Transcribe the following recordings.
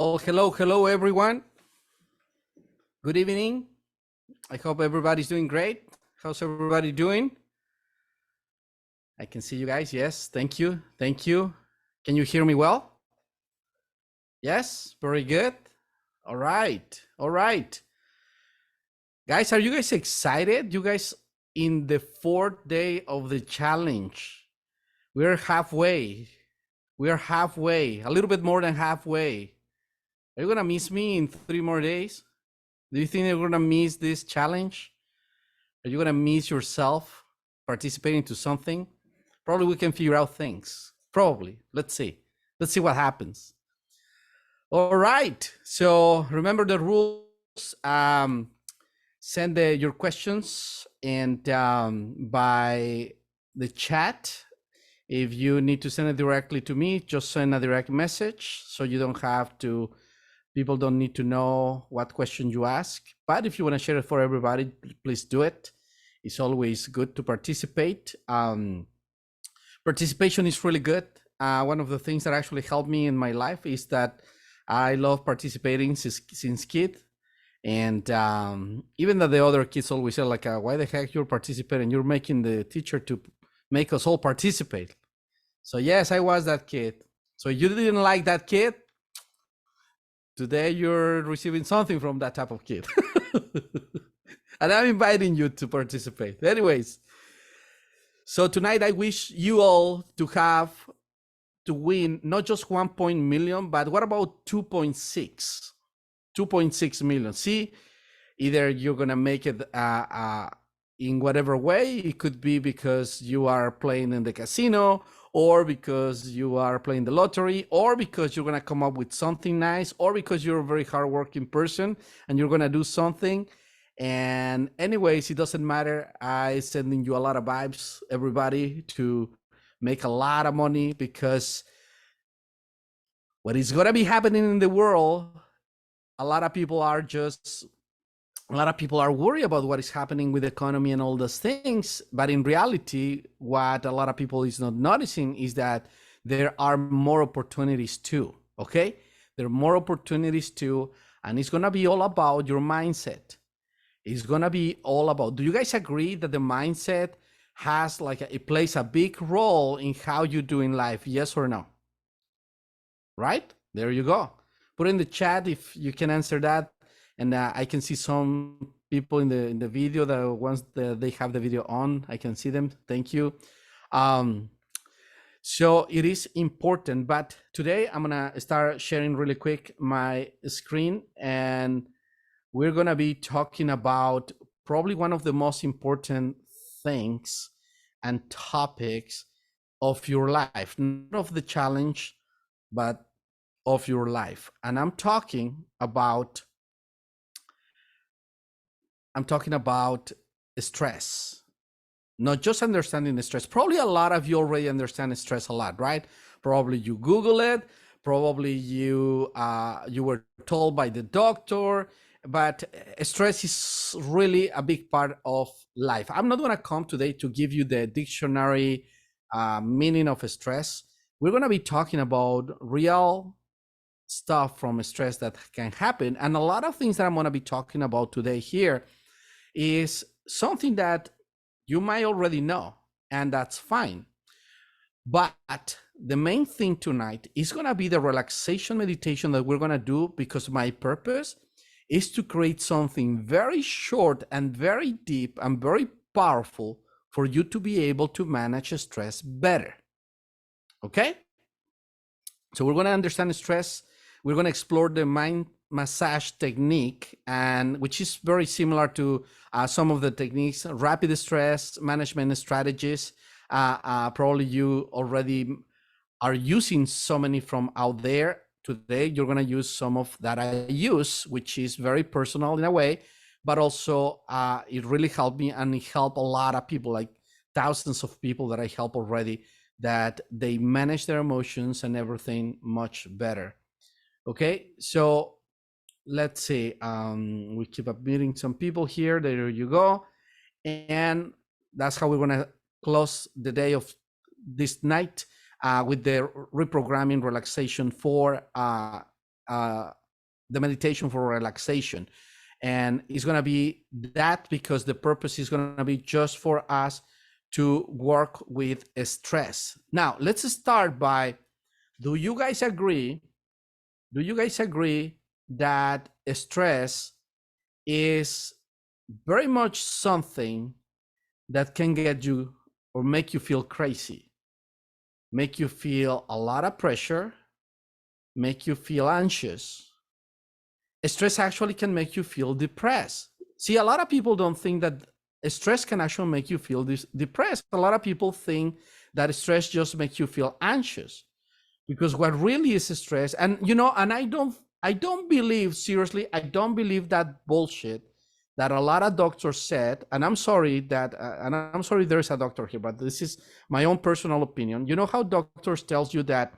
Oh, hello, everyone. Good evening. I hope everybody's doing great. How's everybody doing? I can see you guys. Yes, thank you. Thank you. Can you hear me well? Yes, very good. All right. All right. Guys, are you guys excited? You guys in the fourth day of the challenge. We're halfway. We're halfway, a little bit more than halfway. Are you going to miss me in 3 more days? Do you think you're going to miss this challenge? Are you going to miss yourself participating to something? Probably we can figure out things. Probably. Let's see. Let's see what happens. All right. So remember the rules. Send your questions and by the chat. If you need to send it directly to me, just send a direct message so you don't have to, people don't need to know what question you ask. But if you want to share it for everybody, please do it. It's always good to participate. Participation is really good. One of the things that actually helped me in my life is that I love participating since kid. And even though the other kids always say like, why the heck you're participating? You're making the teacher to make us all participate. So yes, I was that kid. So you didn't like that kid? Today you're receiving something from that type of kid. And I'm inviting you to participate. Anyways, so tonight I wish you all to win not just 1 million, but what about 2.6 million? See, either you're gonna make it in whatever way. It could be because you are playing in the casino, or because you are playing the lottery, or because you're gonna come up with something nice, or because you're a very hardworking person and you're gonna do something. And anyways, it doesn't matter. I sending you a lot of vibes, everybody, to make a lot of money, because what is gonna be happening in the world, a lot of people are worried about what is happening with the economy and all those things. But in reality, what a lot of people is not noticing is that there are more opportunities too, okay? There are more opportunities too, and it's gonna be all about your mindset. It's gonna be all about, do you guys agree that the mindset has it plays a big role in how you do in life, yes or no? Right? There you go. Put in the chat if you can answer that. And I can see some people in the video that once they have the video on, I can see them. Thank you. So it is important, but today I'm gonna start sharing really quick my screen, and we're gonna be talking about probably one of the most important things and topics of your life, not of the challenge, but of your life. And I'm talking about stress. Not just understanding the stress. Probably a lot of you already understand stress a lot, right? Probably you Google it. Probably you were told by the doctor. But stress is really a big part of life. I'm not going to come today to give you the dictionary meaning of stress. We're going to be talking about real stuff from stress that can happen. And a lot of things that I'm going to be talking about today here is something that you might already know, and that's fine. But the main thing tonight is going to be the relaxation meditation that we're going to do, because my purpose is to create something very short and very deep and very powerful for you to be able to manage stress better. Okay? So we're going to understand stress. We're going to explore the mind massage technique, and which is very similar to some of the techniques, rapid stress management strategies. Probably you already are using so many from out there. Today, you're going to use some of that I use, which is very personal in a way, but also it really helped me, and it helped a lot of people, like thousands of people that I help already, that they manage their emotions and everything much better. Okay, so let's see. We keep up meeting some people here. There you go. And that's how we're going to close the day of this night with the reprogramming relaxation for the meditation for relaxation. And it's going to be that because the purpose is going to be just for us to work with stress. Now, let's start by, do you guys agree that stress is very much something that can get you or make you feel crazy, make you feel a lot of pressure, make you feel anxious? Stress actually can make you feel depressed. See, a lot of people don't think that stress can actually make you feel depressed. A lot of people think that stress just makes you feel anxious, because what really is stress, and and I don't believe, seriously, I don't believe that bullshit that a lot of doctors said. And I'm sorry that, and I'm sorry there's a doctor here, but this is my own personal opinion. You know how doctors tells you that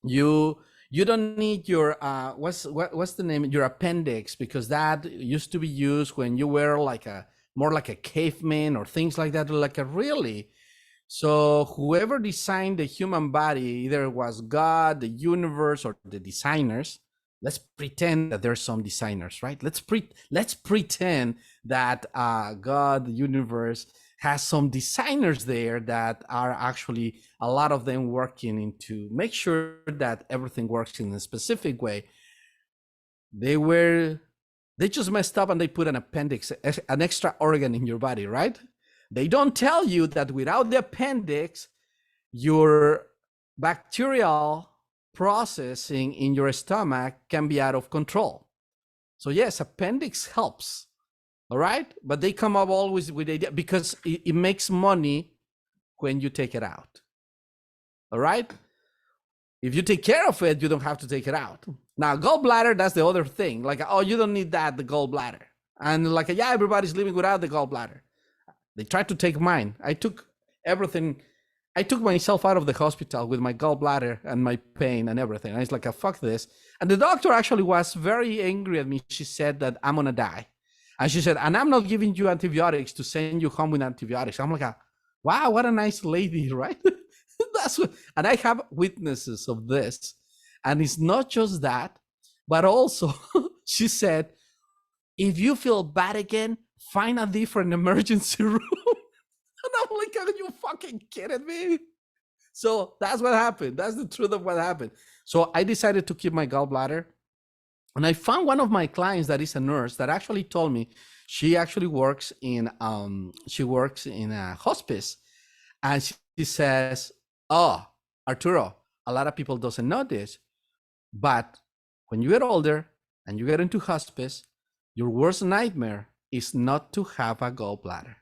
you don't need your what's the name, your appendix, because that used to be used when you were like more like a caveman or things like that, like a really. So whoever designed the human body, either it was God, the universe, or the designers. Let's pretend that there's some designers, right? Let's pretend that God, the universe, has some designers there that are actually, a lot of them working into make sure that everything works in a specific way. They just messed up and they put an appendix, an extra organ in your body, right? They don't tell you that without the appendix, your bacterial processing in your stomach can be out of control. So yes, appendix helps, all right? But they come up always with idea, because it makes money when you take it out, all right? If you take care of it, you don't have to take it out. Now, gallbladder, that's the other thing. Like, oh, you don't need that, the gallbladder. And like, yeah, everybody's living without the gallbladder. They tried to take mine. I took everything. I took myself out of the hospital with my gallbladder and my pain and everything. And it's like, fuck this. And the doctor actually was very angry at me. She said that I'm gonna die. And she said, and I'm not giving you antibiotics to send you home with antibiotics. I'm like, wow, what a nice lady, right? That's what, and I have witnesses of this. And it's not just that, but also she said, if you feel bad again, find a different emergency room. And I'm like, are you fucking kidding me? So that's what happened. That's the truth of what happened. So I decided to keep my gallbladder. And I found one of my clients that is a nurse that actually told me she actually works in a hospice. And she says, oh, Arturo, a lot of people doesn't know this, but when you get older and you get into hospice, your worst nightmare is not to have a gallbladder.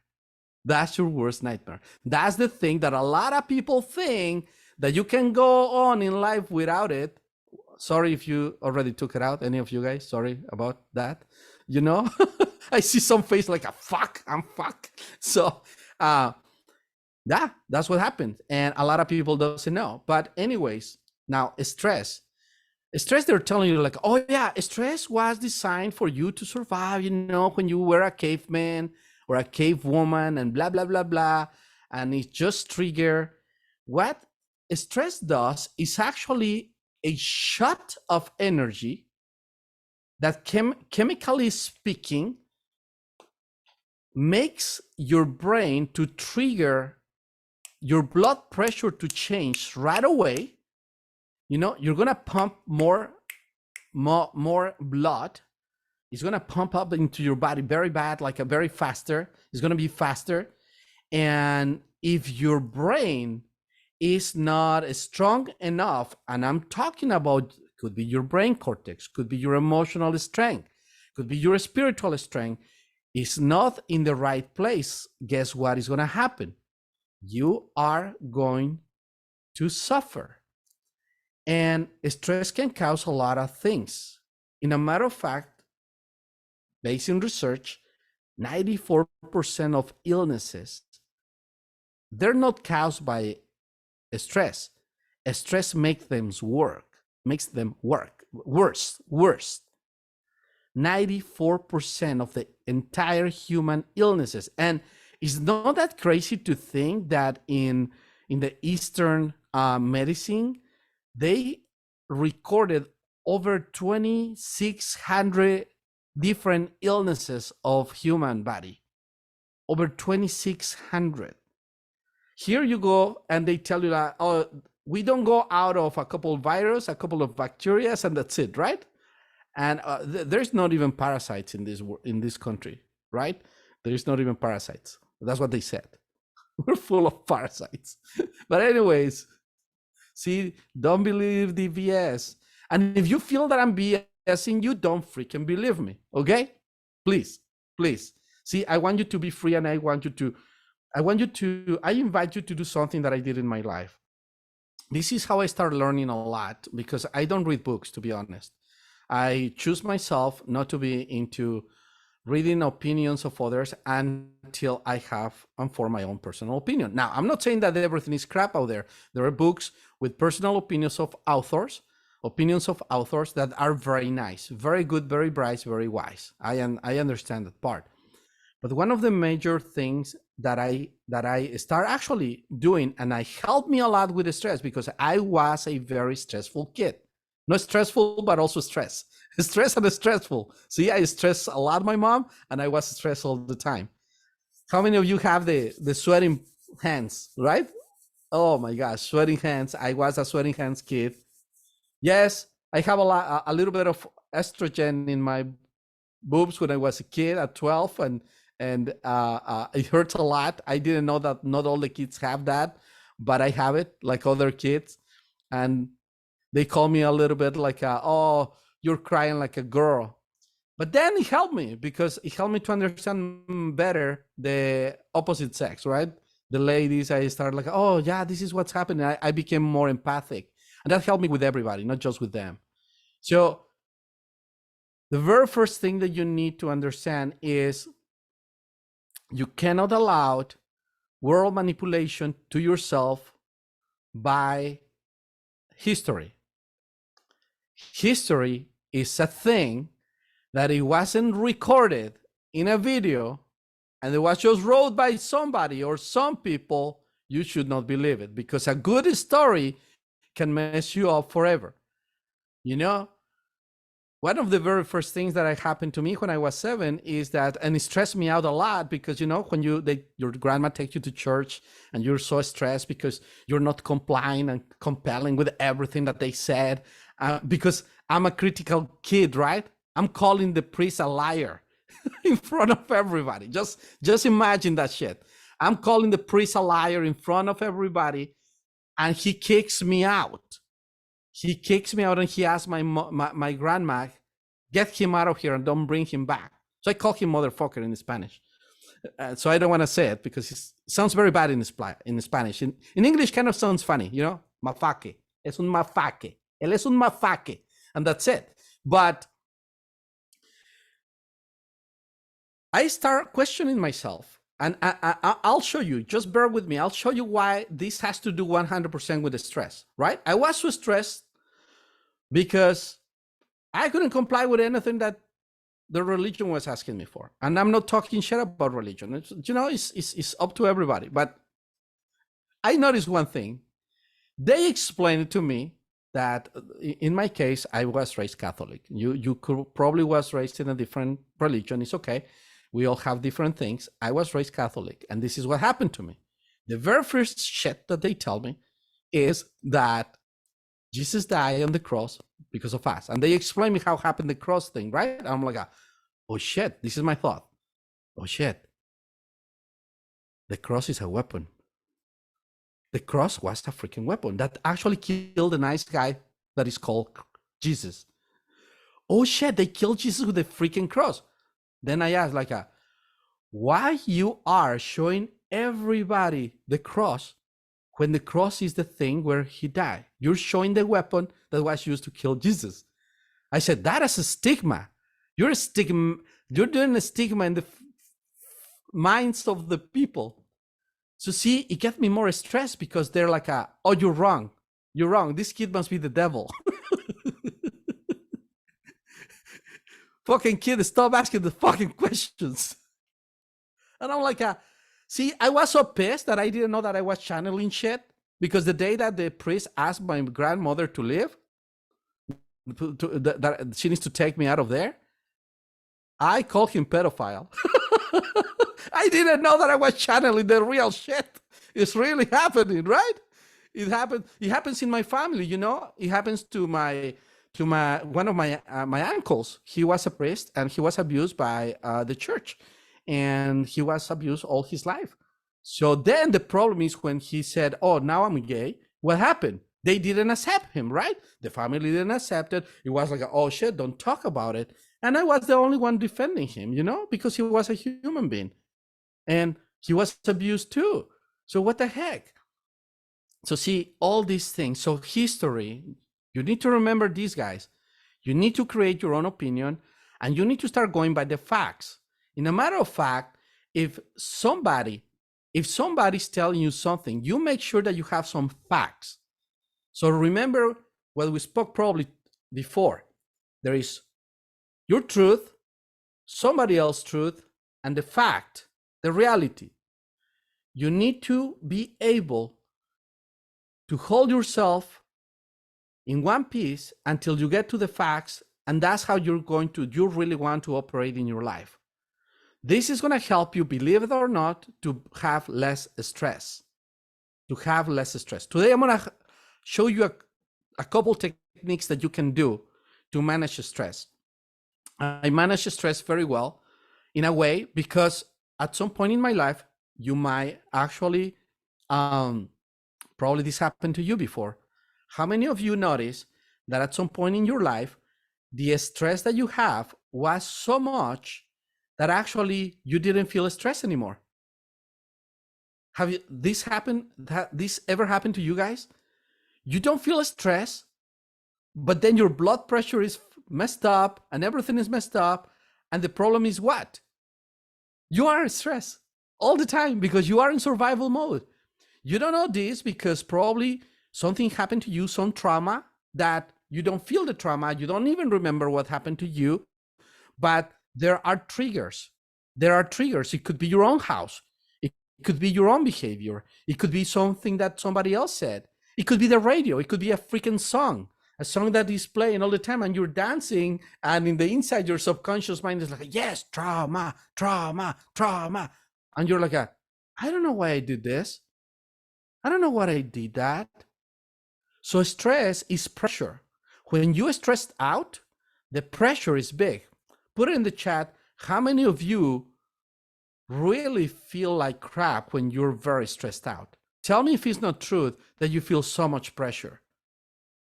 That's your worst nightmare. That's the thing that a lot of people think, that you can go on in life without it. Sorry if you already took it out, any of you guys, sorry about that. I see some face like, I'm fuck. So yeah, that's what happened. And a lot of people doesn't know. But anyways, now stress, they're telling you like, oh yeah, stress was designed for you to survive, when you were a caveman or a cave woman and blah, blah, blah, blah. And it just trigger. What stress does is actually a shot of energy that chemically speaking makes your brain to trigger your blood pressure to change right away. You're gonna pump more blood. It's gonna pump up into your body very bad, like a very faster. It's gonna be faster. And if your brain is not strong enough, and I'm talking about, could be your brain cortex, could be your emotional strength, could be your spiritual strength, is not in the right place, guess what is gonna happen? You are going to suffer. And stress can cause a lot of things. In a matter of fact, based on research, 94% of illnesses, they're not caused by stress. Stress makes them work worse. 94% of the entire human illnesses. And it's not that crazy to think that in the Eastern medicine, they recorded over 2,600 different illnesses of human body. Over 2,600. Here you go, and they tell you that, oh, we don't go out of a couple of virus, a couple of bacteria, and that's it, right? And there's not even parasites in this country, right? There is not even parasites. That's what they said. We're full of parasites. But anyways, see, don't believe the BS. And if you feel that I'm BSing you, don't freaking believe me, okay? Please, please. See, I want you to be free, and I invite you to do something that I did in my life. This is how I started learning a lot, because I don't read books, to be honest. I choose myself not to be into reading opinions of others until I have formed my own personal opinion. Now, I'm not saying that everything is crap out there. There are books with personal opinions of authors that are very nice, very good, very bright, very wise. I understand that part. But one of the major things that I start actually doing, and I helped me a lot with the stress, because I was a very stressful kid. Not stressful, but also stress. Stress and stressful. See, I stress a lot my mom, and I was stressed all the time. How many of you have the sweating hands, right? Oh my gosh, sweating hands. I was a sweating hands kid. Yes, I have a little bit of estrogen in my boobs when I was a kid at 12, and it hurts a lot. I didn't know that not all the kids have that, but I have it like other kids. And they call me a little bit like, oh, you're crying like a girl. But then it helped me, because it helped me to understand better the opposite sex, right? The ladies, I started like, oh yeah, this is what's happening. I became more empathic, and that helped me with everybody, not just with them. So the very first thing that you need to understand is you cannot allow world manipulation to yourself by history. History is a thing that it wasn't recorded in a video and it was just wrote by somebody or some people. You should not believe it, because a good story can mess you up forever. You know, one of the very first things that happened to me when I was 7 is that, and it stressed me out a lot, because, you know, when your grandma takes you to church and you're so stressed because you're not complying and compelling with everything that they said, because I'm a critical kid, right? I'm calling the priest a liar in front of everybody. Just imagine that shit. I'm calling the priest a liar in front of everybody, and he kicks me out. He kicks me out, and he asks my grandma, get him out of here and don't bring him back. So I call him motherfucker in Spanish. So I don't want to say it because it sounds very bad in Spanish. In English, kind of sounds funny, you know? Mafaque. Es un mafaque. Él es un mafaque. And that's it. But I start questioning myself. And I'll show you, just bear with me. I'll show you why this has to do 100% with the stress, right? I was so stressed because I couldn't comply with anything that the religion was asking me for. And I'm not talking shit about religion. It's up to everybody. But I noticed one thing. They explained it to me that in my case, I was raised Catholic. You could probably was raised in a different religion. It's okay. We all have different things. I was raised Catholic, and this is what happened to me. The very first shit that they tell me is that Jesus died on the cross because of us. And they explain me how happened the cross thing, right? And I'm like, oh shit, this is my thought. Oh shit. The cross is a weapon. The cross was a freaking weapon that actually killed a nice guy that is called Jesus. Oh shit, they killed Jesus with the freaking cross. Then I asked, like, why you are showing everybody the cross when the cross is the thing where he died? You're showing the weapon that was used to kill Jesus. I said, that is a stigma. You're doing a stigma in the minds of the people. So see, it gets me more stressed because they're like, oh, you're wrong. You're wrong. This kid must be the devil. Fucking kid, stop asking the fucking questions. And I'm like, see, I was so pissed that I didn't know that I was channeling shit, because the day that the priest asked my grandmother to leave, that she needs to take me out of there. I call him pedophile. I didn't know that I was channeling the real shit. It's really happening, right? It happened. It happens in my family. You know, it happens to my one of my uncles. He was a priest and he was abused by the church, and he was abused all his life. So then the problem is when he said, "Oh, now I'm gay." What happened? They didn't accept him, right? The family didn't accept it. It was like, "Oh shit, don't talk about it." And I was the only one defending him, you know, because he was a human being and he was abused too. So what the heck? So see all these things. So history, you need to remember these guys. You need to create your own opinion and you need to start going by the facts. In a matter of fact, if somebody's telling you something, you make sure that you have some facts. So remember what we spoke probably before. There is your truth, somebody else's truth, and the fact, the reality. You need to be able to hold yourself in one piece until you get to the facts, and that's how you really want to operate in your life. This is going to help you, believe it or not, to have less stress. Today, I'm going to show you a couple techniques that you can do to manage stress. I manage stress very well in a way because at some point in my life, you might actually, probably this happened to you before. How many of you notice that at some point in your life, the stress that you have was so much that actually you didn't feel stress anymore? Have this ever happened to you guys? You don't feel stress, but then your blood pressure is messed up and everything is messed up. And the problem is what? You are stressed all the time because you are in survival mode. You don't know this because probably something happened to you, some trauma that you don't feel the trauma. You don't even remember what happened to you, but there are triggers. It could be your own house. It could be your own behavior. It could be something that somebody else said. It could be the radio. It could be a freaking song, a song that is playing all the time and you're dancing, and in the inside, your subconscious mind is like, yes, trauma. And you're like, I don't know why I did this. I don't know why I did that. So stress is pressure. When you are stressed out, the pressure is big. Put it in the chat. How many of you really feel like crap when you're very stressed out? Tell me if it's not true that you feel so much pressure,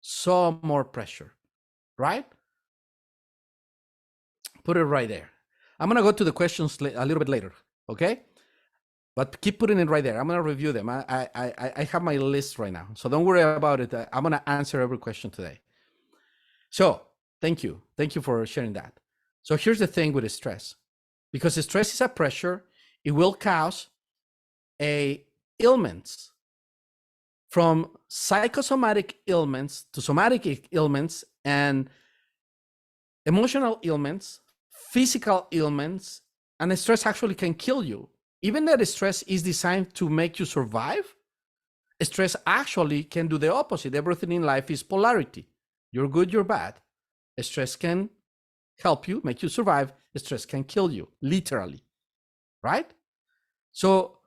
so more pressure, right? Put it right there. I'm going to go to the questions a little bit later, okay? But keep putting it right there. I'm going to review them. I have my list right now, so don't worry about it. I'm going to answer every question today. So thank you. Thank you for sharing that. So here's the thing with stress. Because stress is a pressure, it will cause ailments, from psychosomatic ailments to somatic ailments and emotional ailments, physical ailments, and stress actually can kill you. Even that stress is designed to make you survive, stress actually can do the opposite. Everything in life is polarity. You're good, you're bad. Stress can help you, make you survive. Stress can kill you, literally, right? So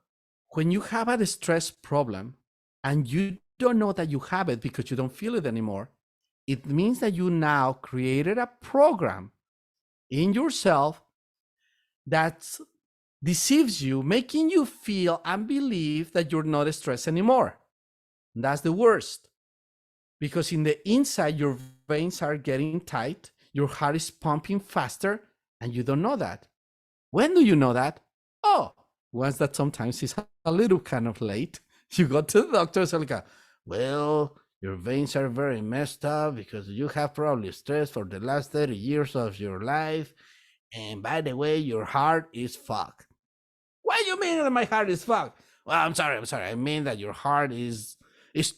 when you have a stress problem and you don't know that you have it because you don't feel it anymore, it means that you now created a program in yourself that deceives you, making you feel and believe that you're not stressed anymore. And that's the worst, because in the inside, your veins are getting tight, your heart is pumping faster, and you don't know that. When do you know that? Oh, once that sometimes is a little kind of late. You go to the doctor, so like, well, your veins are very messed up because you have probably stress for the last 30 years of your life. And by the way, your heart is fucked. What do you mean that my heart is fucked? Well, I'm sorry. I mean that your heart is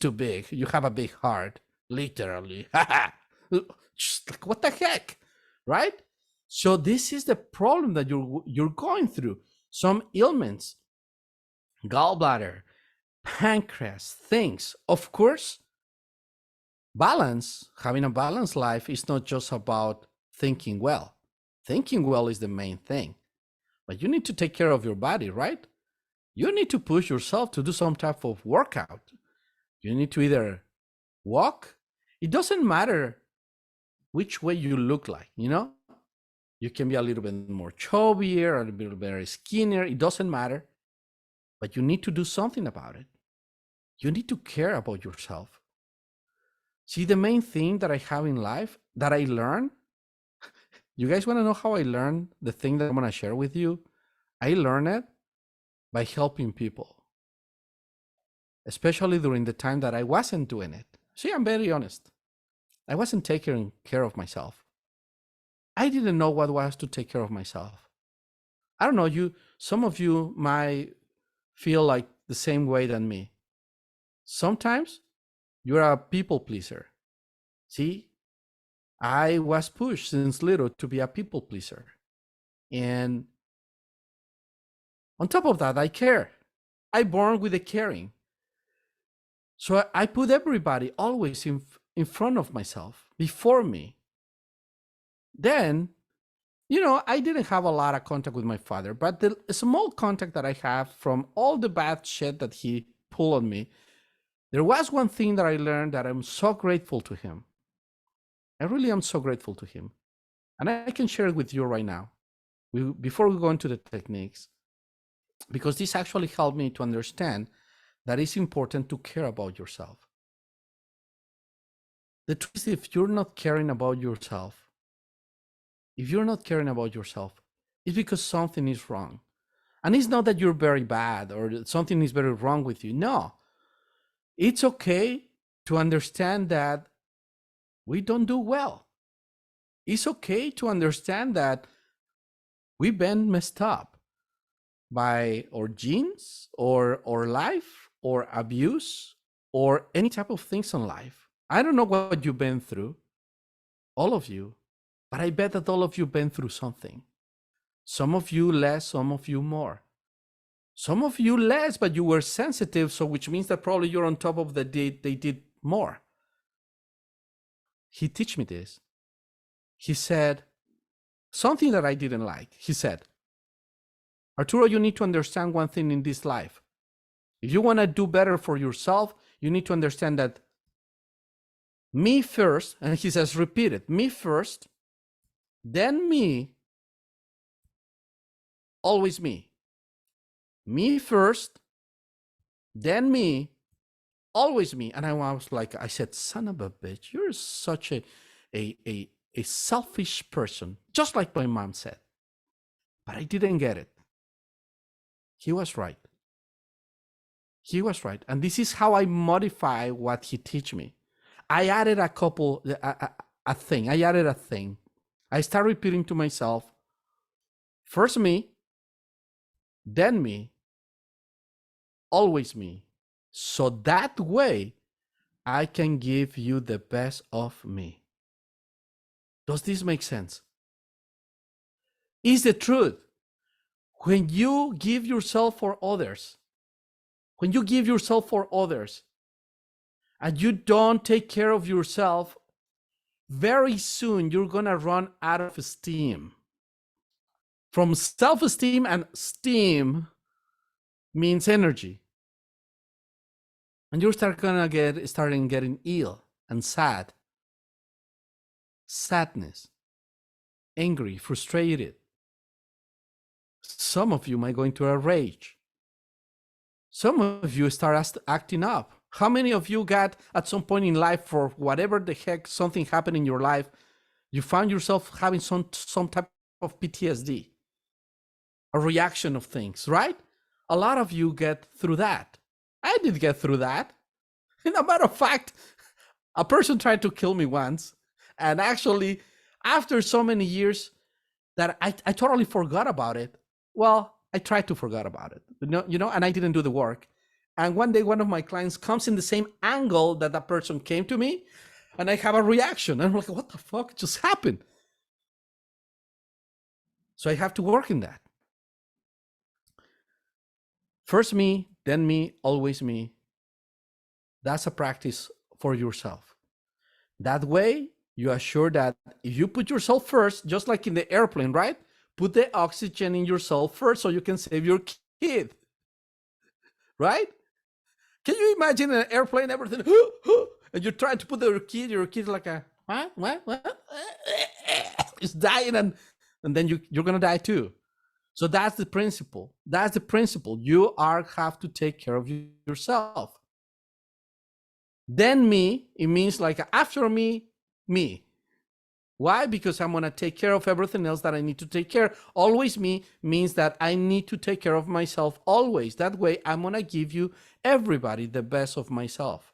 too big. You have a big heart, literally. Just like, what the heck, right? So this is the problem that you're going through. Some ailments, gallbladder, pancreas, things. Of course, Balance, having a balanced life, is not just about thinking well. Thinking well is the main thing, but you need to take care of your body, right? You need to push yourself to do some type of workout. You need to either walk. It doesn't matter which way you look like, you know? You can be a little bit more chubbier or a little bit skinnier. It doesn't matter, but you need to do something about it. You need to care about yourself. See, the main thing that I have in life that I learned, you guys want to know how I learned the thing that I'm going to share with you? I learned it by helping people, especially during the time that I wasn't doing it. See, I'm very honest. I wasn't taking care of myself. I didn't know what was to take care of myself. I don't know, some of you might feel like the same way than me. Sometimes you're a people pleaser. See, I was pushed since little to be a people pleaser. And on top of that, I care. I born with the caring. So I put everybody always in front of myself, before me. Then, I didn't have a lot of contact with my father, but the small contact that I have from all the bad shit that he pulled on me, there was one thing that I learned that I'm so grateful to him. I really am so grateful to him. And I can share it with you right now, before we go into the techniques, because this actually helped me to understand that it's important to care about yourself. The truth is, if you're not caring about yourself, it's because something is wrong. And it's not that you're very bad or that something is very wrong with you. No. It's okay to understand that we don't do well. It's okay to understand that we've been messed up by our genes or life or abuse or any type of things in life. I don't know what you've been through, all of you, but I bet that all of you been through something. Some of you less, some of you more. Some of you less, but you were sensitive, so which means that probably you're on top of the they did more. He teach me this. He said something that I didn't like. He said, Arturo, you need to understand one thing in this life. If you want to do better for yourself, you need to understand that me first, and he says, repeat it, me first, then me, always me. Me first, then me, always me. And I was like, I said, son of a bitch, you're such a selfish person, just like my mom said. But I didn't get it. He was right. He was right. And this is how I modify what he teach me. I added a thing. I added a thing. I start repeating to myself, first me, then me, always me. So that way, I can give you the best of me. Does this make sense? It's the truth. When you give yourself for others, and you don't take care of yourself, very soon you're going to run out of steam. From self-esteem, and steam means energy. And you start getting ill and sad. Sadness, angry, frustrated. Some of you might go into a rage. Some of you start acting up. How many of you got at some point in life, for whatever the heck, something happened in your life, you found yourself having some type of PTSD, a reaction of things, right? A lot of you get through that. I did get through that. And a matter of fact, a person tried to kill me once. And actually, after so many years that I totally forgot about it. Well, I tried to forget about it, and I didn't do the work. And one day, one of my clients comes in the same angle that that person came to me, and I have a reaction. And I'm like, what the fuck just happened? So I have to work in that. First me, then me, always me. That's a practice for yourself. That way, you are sure that if you put yourself first, just like in the airplane, right? Put the oxygen in yourself first so you can save your kid, right? Can you imagine an airplane, everything, and you're trying to put your kid like a, what? It's dying, and then you're gonna die too. So that's the principle. That's the principle. You have to take care of yourself. Then me, it means like after me, me. Why? Because I'm gonna take care of everything else that I need to take care. Always me means that I need to take care of myself always. That way, I'm gonna give you everybody the best of myself.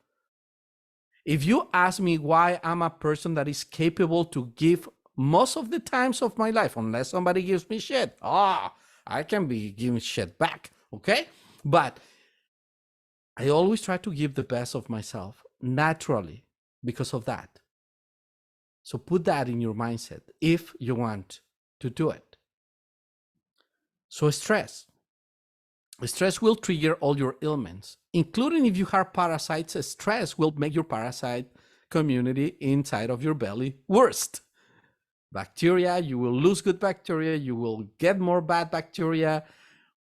If you ask me why I'm a person that is capable to give most of the times of my life, unless somebody gives me shit, I can be giving shit back, okay? But I always try to give the best of myself naturally because of that. So put that in your mindset if you want to do it. So stress will trigger all your ailments, including if you have parasites. Stress will make your parasite community inside of your belly worst. Bacteria, you will lose good bacteria, you will get more bad bacteria,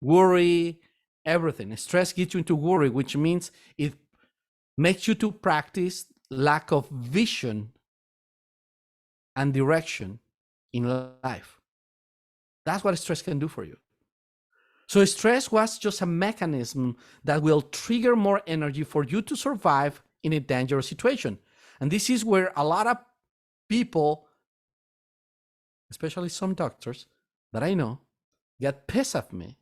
worry, everything. Stress gets you into worry, which means it makes you to practice lack of vision and direction in life. That's what stress can do for you. So stress was just a mechanism that will trigger more energy for you to survive in a dangerous situation. And this is where a lot of people, especially some doctors that I know, get pissed at me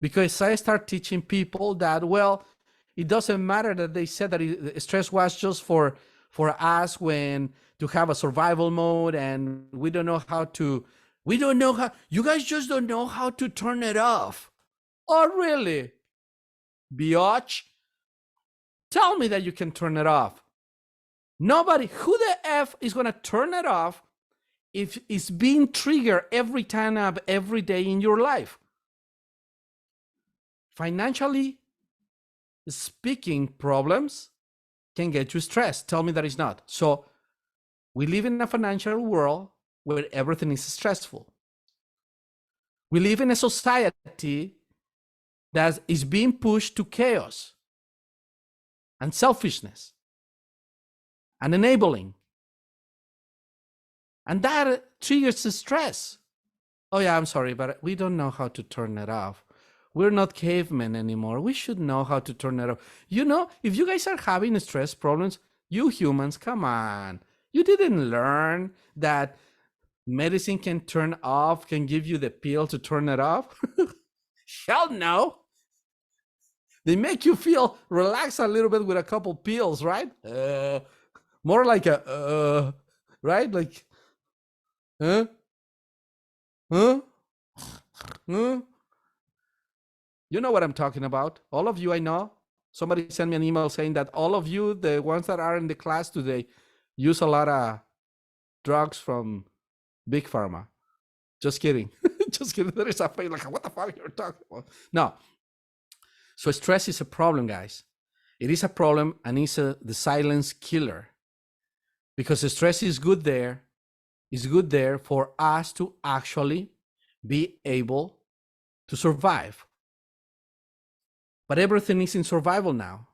because I start teaching people that, well, it doesn't matter that they said that stress was just for us when to have a survival mode, and we don't know how, you guys just don't know how to turn it off. Oh, really? Biatch? Tell me that you can turn it off. Nobody, who the F is going to turn it off if it's being triggered every time of every day in your life? Financially speaking, problems can get you stressed. Tell me that it's not. So we live in a financial world where everything is stressful. We live in a society that is being pushed to chaos and selfishness and enabling. And that triggers the stress. Oh yeah, I'm sorry, but we don't know how to turn it off. We're not cavemen anymore. We should know how to turn it off. You know, if you guys are having stress problems, you humans, come on. You didn't learn that medicine can turn off, can give you the pill to turn it off? Hell no. They make you feel relaxed a little bit with a couple pills, right? More like a, right? Like, huh? Huh? Huh? You know what I'm talking about. All of you I know. Somebody sent me an email saying that all of you, the ones that are in the class today, use a lot of drugs from Big Pharma. Just kidding. Just kidding. There is a face like, what the fuck you're talking about? No. So stress is a problem, guys. It is a problem, and it's the silence killer. Because stress is good there. It's good there for us to actually be able to survive. But everything is in survival now.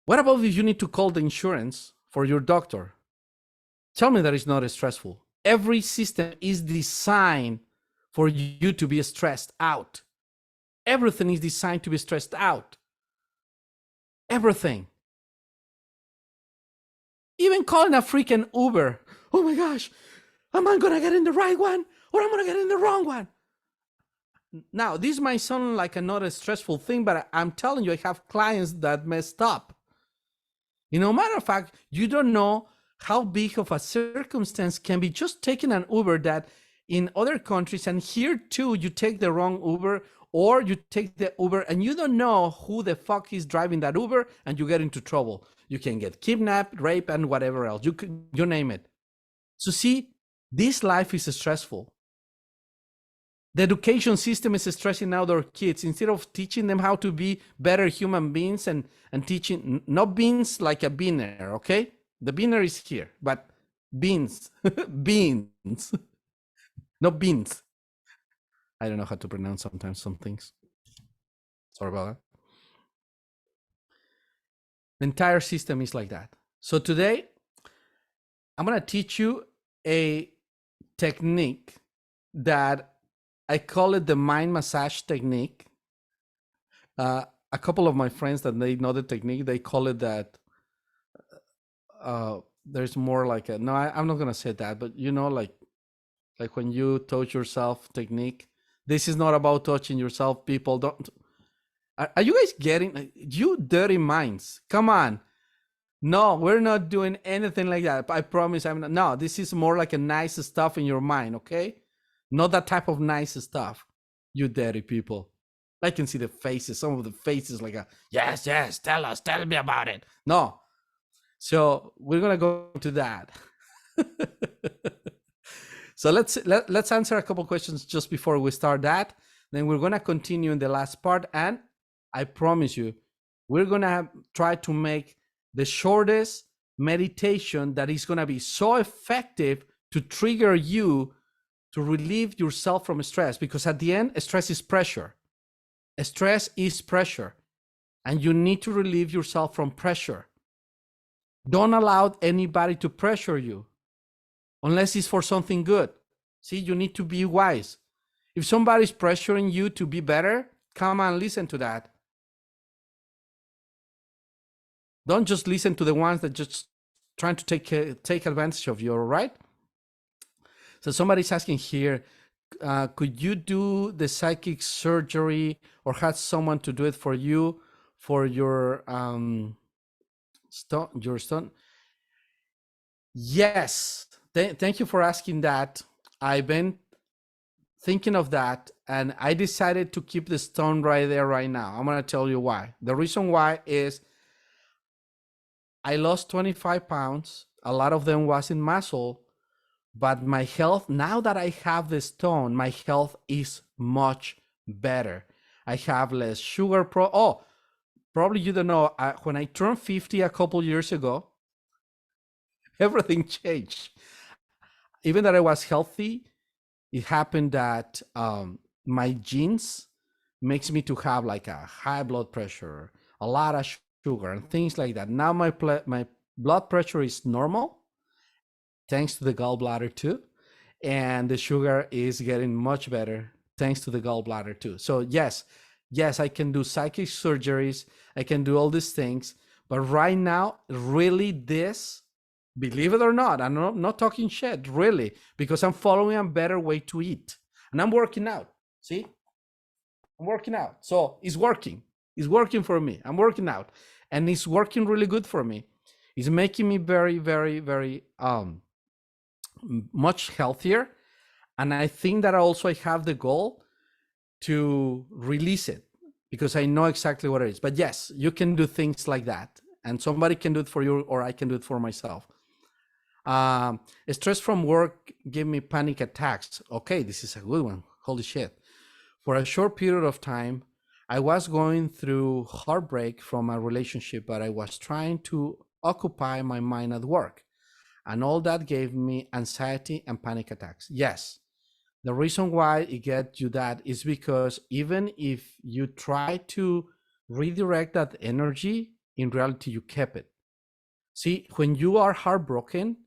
What about if you need to call the insurance for your doctor? Tell me that it's not stressful. Every system is designed for you to be stressed out. Everything is designed to be stressed out. Everything. Even calling a freaking Uber. Oh my gosh, am I gonna get in the right one or am I gonna get in the wrong one? Now, this might sound like not a stressful thing, but I'm telling you, I have clients that messed up. You know, matter of fact, you don't know how big of a circumstance can be just taking an Uber that in other countries, and here too, you take the wrong Uber, or you take the Uber and you don't know who the fuck is driving that Uber, and you get into trouble. You can get kidnapped, raped, and whatever else. You name it. So see, this life is stressful. The education system is stressing out our kids instead of teaching them how to be better human beings and teaching, not beans like a beaner, okay? The beaner is here, but beans, beans, not beans. I don't know how to pronounce sometimes some things. Sorry about that. The entire system is like that. So today, I'm going to teach you a technique that I call it the mind massage technique. A couple of my friends that they know the technique, they call it that. There's more like a, no, I'm not going to say that, but you know, like when you touch yourself technique. This is not about touching yourself. People don't. Are you guys getting, you dirty minds? Come on. No, we're not doing anything like that. I promise I'm not. No, this is more like a nice stuff in your mind, okay? Not that type of nice stuff. You dirty people. I can see the faces, some of the faces like, yes, tell me about it. No. So we're going to go to that. So let's answer a couple questions just before we start that. Then we're going to continue in the last part. And I promise you, we're going to try to make the shortest meditation that is going to be so effective to trigger you to relieve yourself from stress. Because at the end, stress is pressure. Stress is pressure. And you need to relieve yourself from pressure. Don't allow anybody to pressure you unless it's for something good. See, you need to be wise. If somebody's pressuring you to be better, come and listen to that. Don't just listen to the ones that just trying to take advantage of you, all right? So somebody's asking here, could you do the psychic surgery or have someone to do it for you for your stone? Yes. Thank you for asking that. I've been thinking of that and I decided to keep the stone right there right now. I'm going to tell you why. The reason why is I lost 25 pounds. A lot of them was in muscle, but my health, now that I have the stone, my health is much better. I have less sugar. Probably you don't know, when I turned 50 a couple years ago, everything changed. Even that I was healthy, it happened that my genes makes me to have like a high blood pressure, a lot of sugar and things like that. Now my blood pressure is normal, thanks to the gallbladder too. And the sugar is getting much better, thanks to the gallbladder too. So yes, I can do psychic surgeries. I can do all these things. But right now, really this, believe it or not, I'm not talking shit, really, because I'm following a better way to eat. And I'm working out. See? I'm working out. So it's working. It's working for me. I'm working out. And it's working really good for me. It's making me very, very, very much healthier. And I think that also I have the goal to release it because I know exactly what it is. But yes, you can do things like that. And somebody can do it for you or I can do it for myself. Stress from work gave me panic attacks. Okay, this is a good one. Holy shit. For a short period of time, I was going through heartbreak from a relationship, but I was trying to occupy my mind at work. And all that gave me anxiety and panic attacks. Yes, the reason why it gets you that is because even if you try to redirect that energy, in reality, you kept it. See, when you are heartbroken,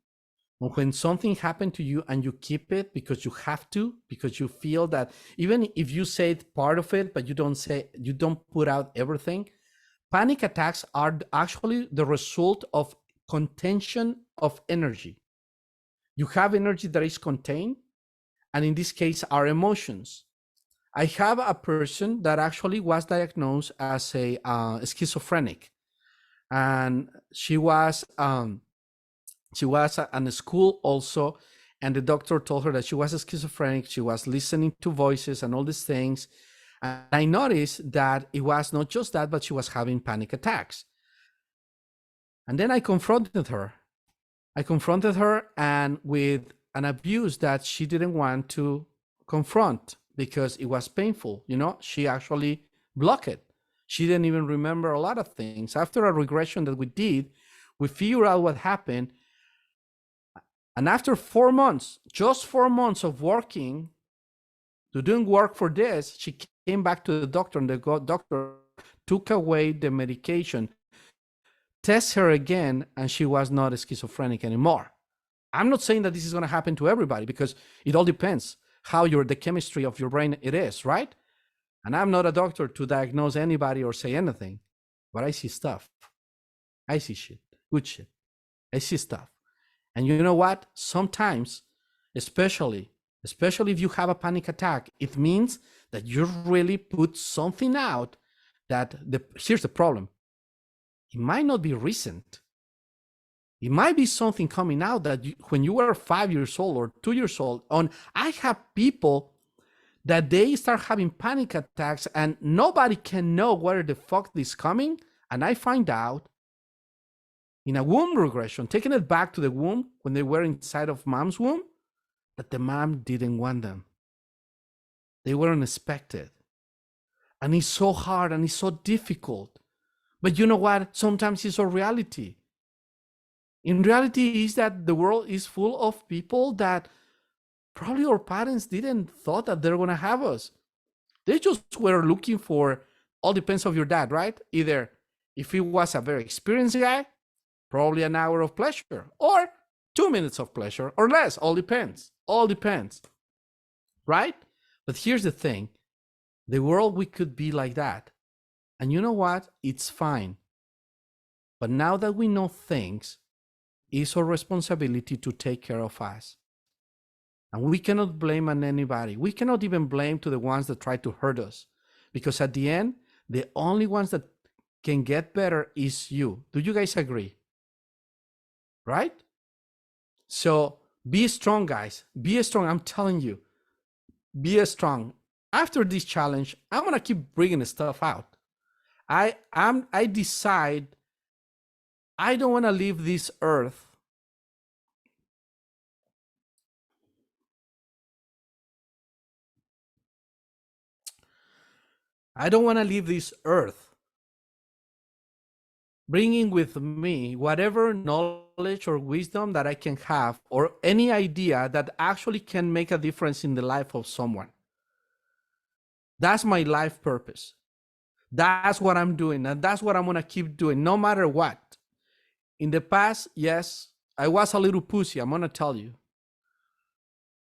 or when something happened to you and you keep it because you have to, because you feel that even if you say part of it, but you don't put out everything, panic attacks are actually the result of contention of energy. You have energy that is contained, and in this case, our emotions. I have a person that actually was diagnosed as a schizophrenic, and she was at school also, and the doctor told her that she was a schizophrenic. She was listening to voices and all these things. And I noticed that it was not just that, but she was having panic attacks. And then I confronted her. And with an abuse that she didn't want to confront. because it was painful. She actually blocked it. She didn't even remember a lot of things. After a regression that we did, we figured out what happened. And after 4 months, just 4 months of working, to doing work for this, she came back to the doctor, and the doctor took away the medication, test her again, and she was not schizophrenic anymore. I'm not saying that this is going to happen to everybody, because it all depends how the chemistry of your brain it is, right? And I'm not a doctor to diagnose anybody or say anything, but I see stuff. I see shit, good shit. I see stuff. And you know what? Sometimes, especially if you have a panic attack, it means that you really put something out that here's the problem. It might not be recent. It might be something coming out that when you were 5 years old or 2 years old. I have people that they start having panic attacks and nobody can know where the fuck this is coming. And I find out in a womb regression, taking it back to the womb when they were inside of mom's womb, that the mom didn't want them. They weren't expected. And it's so hard and it's so difficult. But you know what? Sometimes it's a reality. In reality is that the world is full of people that probably our parents didn't thought that they're going to have us. They just were looking for, all depends on your dad, right? Either if he was a very experienced guy, probably an hour of pleasure, or 2 minutes of pleasure, or less. All depends. All depends. Right? But here's the thing. The world, we could be like that. And you know what? It's fine. But now that we know things, it's our responsibility to take care of us. And we cannot blame on anybody. We cannot even blame to the ones that try to hurt us. Because at the end, the only ones that can get better is you. Do you guys agree? Right? So be strong, guys. Be strong. I'm telling you, be strong. After this challenge, I'm going to keep bringing stuff out. I decide I don't want to leave this earth bringing with me whatever knowledge or wisdom that I can have, or any idea that actually can make a difference in the life of someone. That's my life purpose. That's what I'm doing, and that's what I'm going to keep doing no matter what. In the past, yes, I was a little pussy, I'm going to tell you.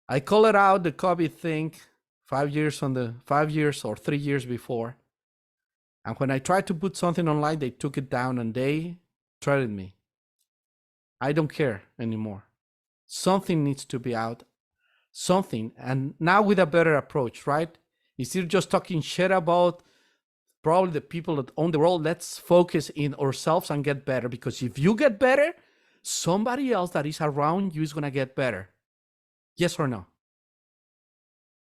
I call it out, the COVID thing, 5 years or 3 years before. And when I tried to put something online, they took it down and they threatened me. I don't care anymore. Something needs to be out. Something. And now with a better approach, right? Instead of just talking shit about probably the people that own the world, let's focus in ourselves and get better. Because if you get better, somebody else that is around you is going to get better. Yes or no?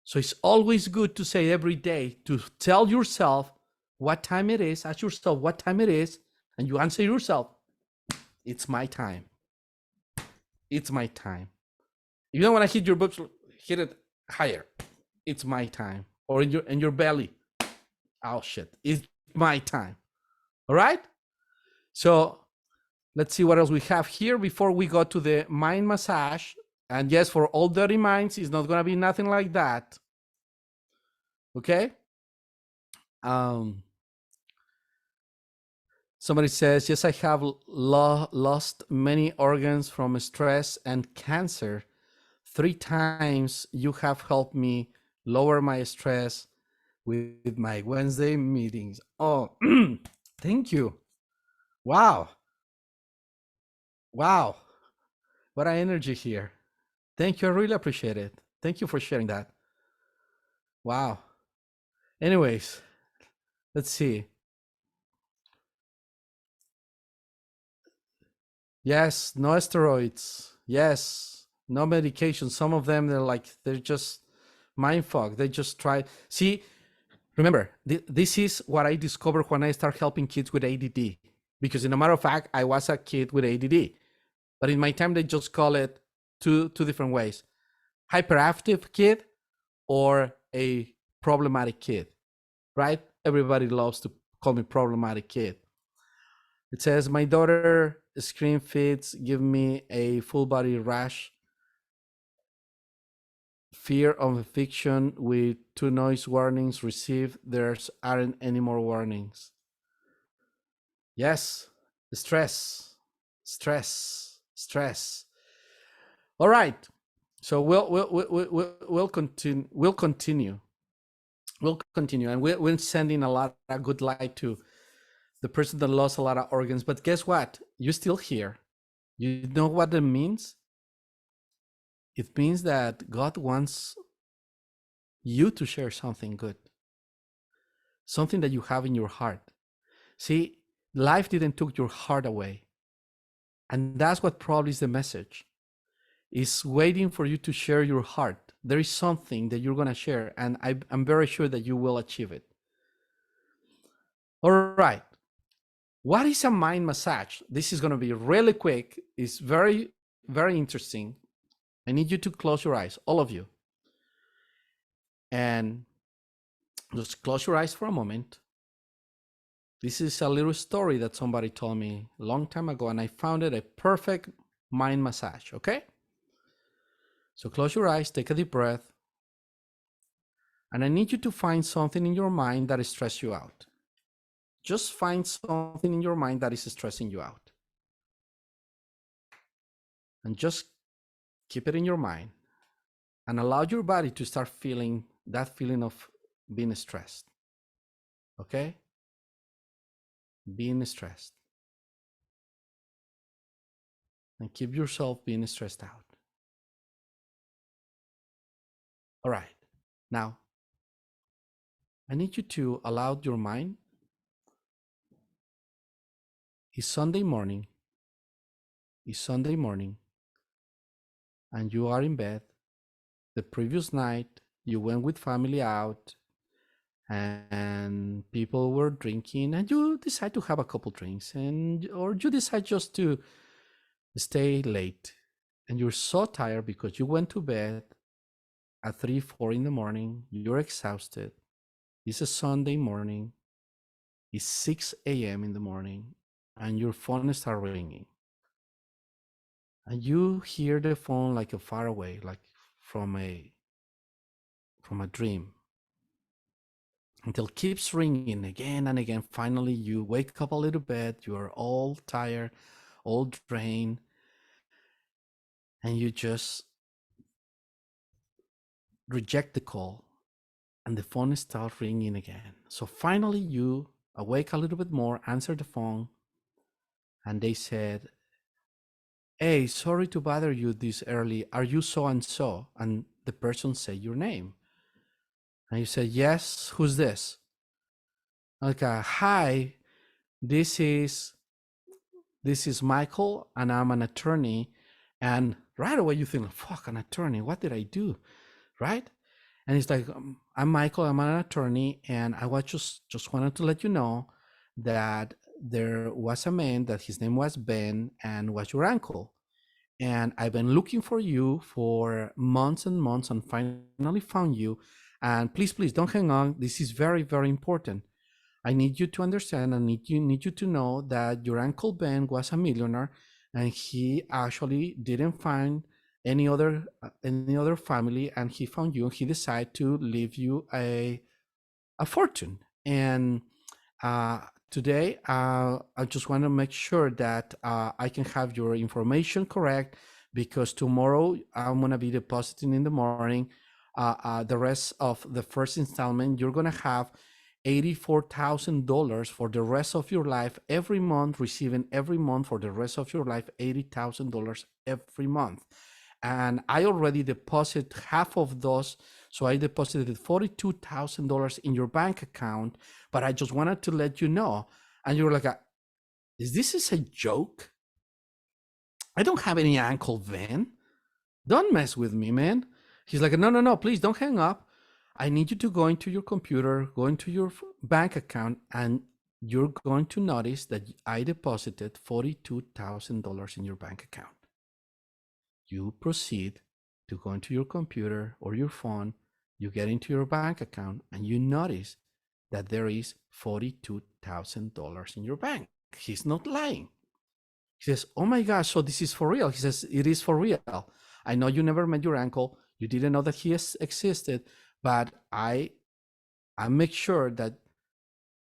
So it's always good to say every day, to tell yourself what time it is, ask yourself what time it is, and you answer yourself, it's my time. It's my time. If you don't want to hit your boobs, hit it higher. It's my time. Or in your belly. Oh shit, it's my time. All right? So let's see what else we have here before we go to the mind massage. And yes, for all dirty minds, it's not going to be nothing like that. Okay? Somebody says, yes, I have lost many organs from stress and cancer. 3 times you have helped me lower my stress with my Wednesday meetings. Oh, thank you. Wow. Wow. What an energy here. Thank you. I really appreciate it. Thank you for sharing that. Wow. Anyways, let's see. Yes, no steroids. Yes, no medication. Some of them, they're just mind fuck. They just try. See, remember, this is what I discovered when I started helping kids with ADD. Because in a matter of fact, I was a kid with ADD. But in my time, they just call it two different ways. Hyperactive kid or a problematic kid, right? Everybody loves to call me problematic kid. It says, my daughter screen feeds give me a full body rash, fear of infection with 2 noise warnings received. There aren't any more warnings. Yes, stress, stress, stress. All right. So we'll continue. We'll continue, and we're sending a lot of good light to the person that lost a lot of organs. But guess what? You're still here. You know what it means? It means that God wants you to share something good, something that you have in your heart. See, life didn't take your heart away, and that's what probably is the message. Is waiting for you to share your heart. There is something that you're going to share, and I'm very sure that you will achieve it. All right. What is a mind massage? This is going to be really quick. It's very, very interesting. I need you to close your eyes, all of you. And just close your eyes for a moment. This is a little story that somebody told me a long time ago, and I found it a perfect mind massage, okay? So close your eyes, take a deep breath, and I need you to find something in your mind that stresses you out. Just find something in your mind that is stressing you out. And just keep it in your mind and allow your body to start feeling that feeling of being stressed. Okay? Being stressed. And keep yourself being stressed out. All right. Now, I need you to allow your mind. It's Sunday morning. It's Sunday morning. And you are in bed. The previous night, you went with family out and people were drinking, and you decide to have a couple drinks, or you decide just to stay late, and you're so tired because you went to bed at 3-4 in the morning. You're exhausted. It's a Sunday morning. It's 6 a.m. in the morning, and your phone starts ringing, and you hear the phone like a far away, like from a dream, until it keeps ringing again and again. Finally, you wake up a little bit. You are all tired, all drained, and you just reject the call, and the phone starts ringing again. So finally, you awake a little bit more, answer the phone, and they said, "Hey, sorry to bother you this early. Are you so and so?" And the person said your name, and you said, "Yes. Who's this?" Like, "Hi, this is Michael, and I'm an attorney." And right away you think, "Fuck, an attorney? What did I do?" Right? And it's like, "I'm Michael, I'm an attorney, and I was just wanted to let you know that there was a man that his name was Ben and was your uncle. And I've been looking for you for months and months and finally found you. And please, please don't hang on. This is very, very important. I need you to understand, I need you to know that your uncle Ben was a millionaire, and he actually didn't find any other family, and he found you, and he decided to leave you a fortune. And today, I just want to make sure that I can have your information correct, because tomorrow I'm going to be depositing in the morning the rest of the first installment. You're going to have $84,000 for the rest of your life every month, receiving every month for the rest of your life $80,000 every month. And I already deposited half of those, so I deposited $42,000 in your bank account. But I just wanted to let you know. And you're like, "Is this a joke? I don't have any Uncle Ben. Don't mess with me, man." He's like, no, please don't hang up. I need you to go into your computer, go into your bank account, and you're going to notice that I deposited $42,000 in your bank account. You proceed to go into your computer or your phone You get into your bank account and you notice that there is $42,000 in your bank. He's not lying. He says, oh my gosh, so this is for real. He says, it is for real. I know you never met your uncle. You didn't know that he existed, but I make sure that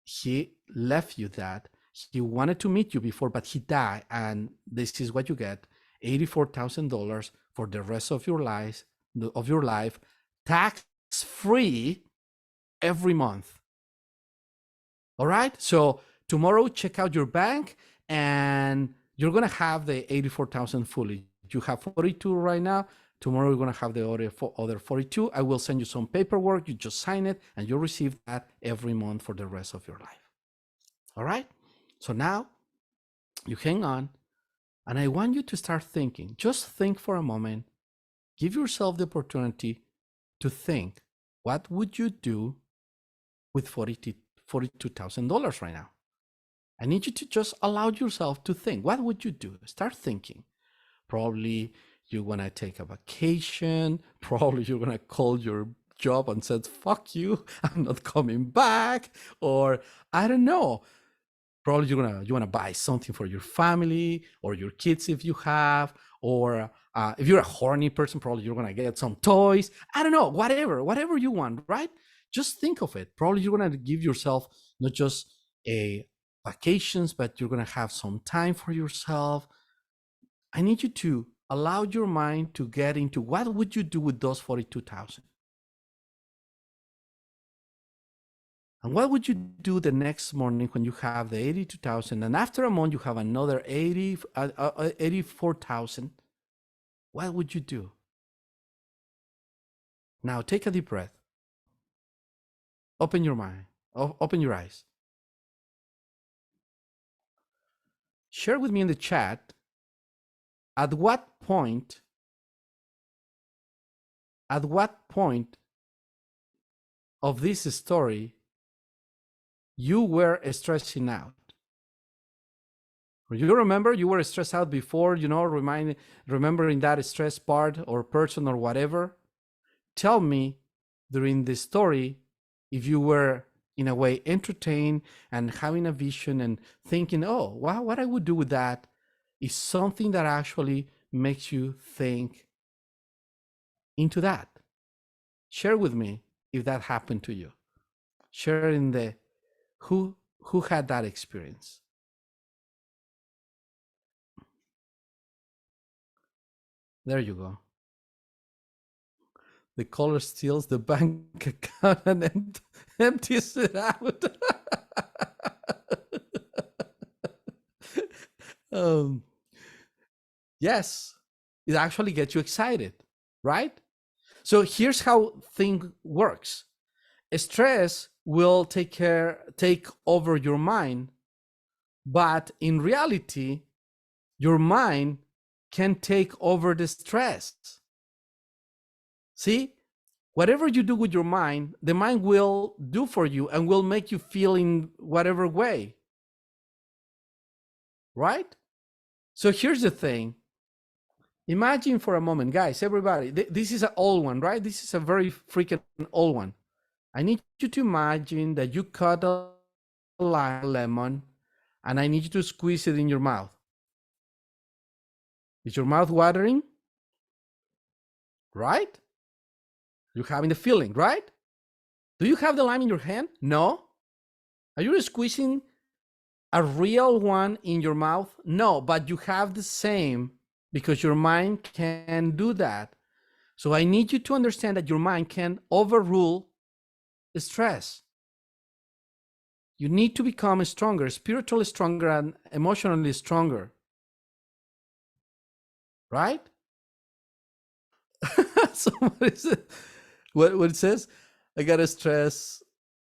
he left you that. He wanted to meet you before, but he died. And this is what you get, $84,000 for the rest of your life, tax-free every month. All right. So tomorrow, check out your bank and you're going to have the 84,000 fully. You have 42 right now. Tomorrow, you're going to have the other 42. I will send you some paperwork. You just sign it and you'll receive that every month for the rest of your life. All right. So now you hang on and I want you to start thinking. Just think for a moment. Give yourself the opportunity to think, what would you do with $42,000 right now? I need you to just allow yourself to think. What would you do? Start thinking. Probably you want to take a vacation. Probably you're going to call your job and said, fuck you, I'm not coming back. Or I don't know. Probably you want to buy something for your family or your kids if you have, or if you're a horny person, probably you're going to get some toys. I don't know, whatever you want, right? Just think of it. Probably you're going to give yourself not just a vacations, but you're going to have some time for yourself. I need you to allow your mind to get into what would you do with those 42,000? And what would you do the next morning when you have the 82,000 and after a month you have another 84,000? What would you do? Now take a deep breath. Open your mind. Open your eyes. Share with me in the chat at what point of this story you were stressing out. You remember you were stressed out before, remembering that stress part or person or whatever. Tell me during the story if you were in a way entertained and having a vision and thinking, oh, wow, what I would do with that is something that actually makes you think into that. Share with me if that happened to you. Share in the who had that experience. There you go. The caller steals the bank account and empties it out. Yes, it actually gets you excited, right? So here's how thing works. Stress will take over your mind, but in reality, your mind can take over the stress. See, whatever you do with your mind, the mind will do for you and will make you feel in whatever way, right? So here's the thing. Imagine for a moment, guys, everybody, this is an old one, right? This is a very freaking old one. I need you to imagine that you cut a lemon and I need you to squeeze it in your mouth. Is your mouth watering? Right? You're having the feeling, right? Do you have the lime in your hand? No. Are you squeezing a real one in your mouth? No, but you have the same because your mind can do that. So I need you to understand that your mind can overrule stress. You need to become stronger, spiritually stronger and emotionally stronger. Right? So what it says? I got stress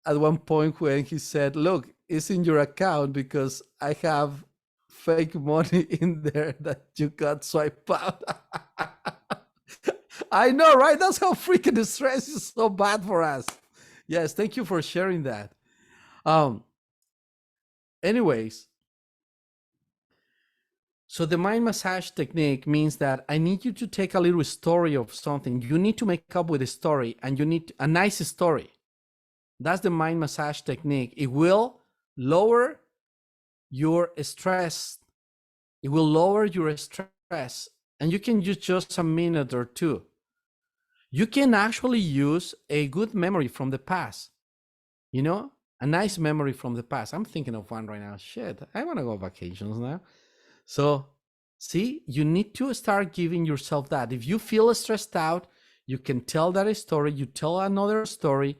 at one point when he said, look, it's in your account because I have fake money in there that you got swiped out. I know, right? That's how freaking the stress is so bad for us. Yes, thank you for sharing that. Anyways, So the mind massage technique means that I need you to take a little story of something. You need to make up with a story, and you need a nice story. That's the mind massage technique. It will lower your stress. It will lower your stress, and you can use just a minute or two. You can actually use a good memory from the past, you know, a nice memory from the past. I'm thinking of one right now. Shit, I want to go on vacations now. So, see, you need to start giving yourself that. If you feel stressed out, you can tell that story. You tell another story.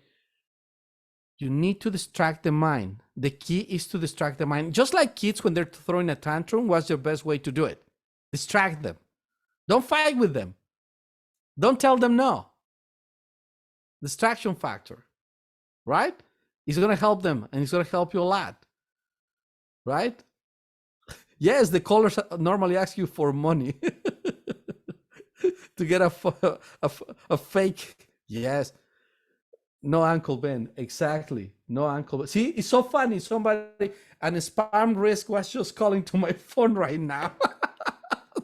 You need to distract the mind. The key is to distract the mind. Just like kids when they're throwing a tantrum, what's your best way to do it? Distract them. Don't fight with them. Don't tell them no. Distraction factor, right? It's going to help them, and it's going to help you a lot, right? Yes, the callers normally ask you for money to get a fake. Yes. No, Uncle Ben. Exactly. No, Uncle Ben. See, it's so funny. Somebody, an spam risk was just calling to my phone right now.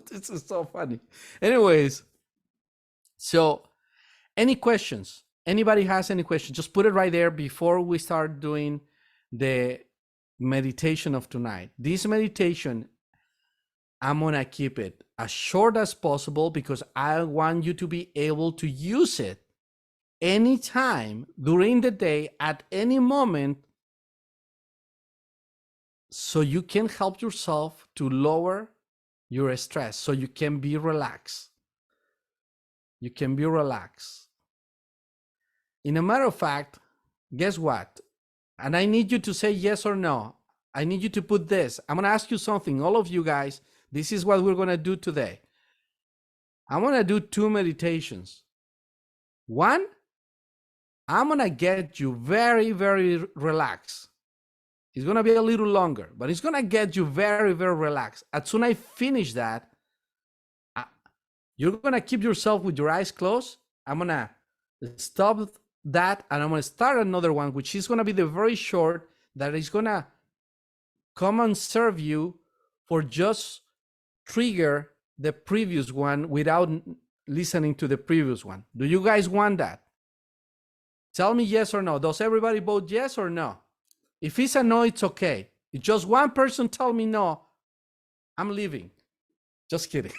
This is so funny. Anyways, so any questions? Anybody has any questions? Just put it right there before we start doing the meditation of tonight. This meditation, I'm going to keep it as short as possible because I want you to be able to use it anytime during the day at any moment so you can help yourself to lower your stress so you can be relaxed. You can be relaxed. In a matter of fact, guess what? And I need you to say yes or no. I need you to put this. I'm going to ask you something, all of you guys. This is what we're going to do today. I'm going to do 2 meditations. One, I'm going to get you very, very relaxed. It's going to be a little longer, but it's going to get you very, very relaxed. As soon as I finish that, you're going to keep yourself with your eyes closed. I'm going to stop that, and I'm going to start another one, which is going to be the very short, that is going to come and serve you for just trigger the previous one without listening to the previous one. Do you guys want that? Tell me yes or no. Does everybody vote yes or no? If it's a no, it's okay. If just one person tell me no, I'm leaving. Just kidding.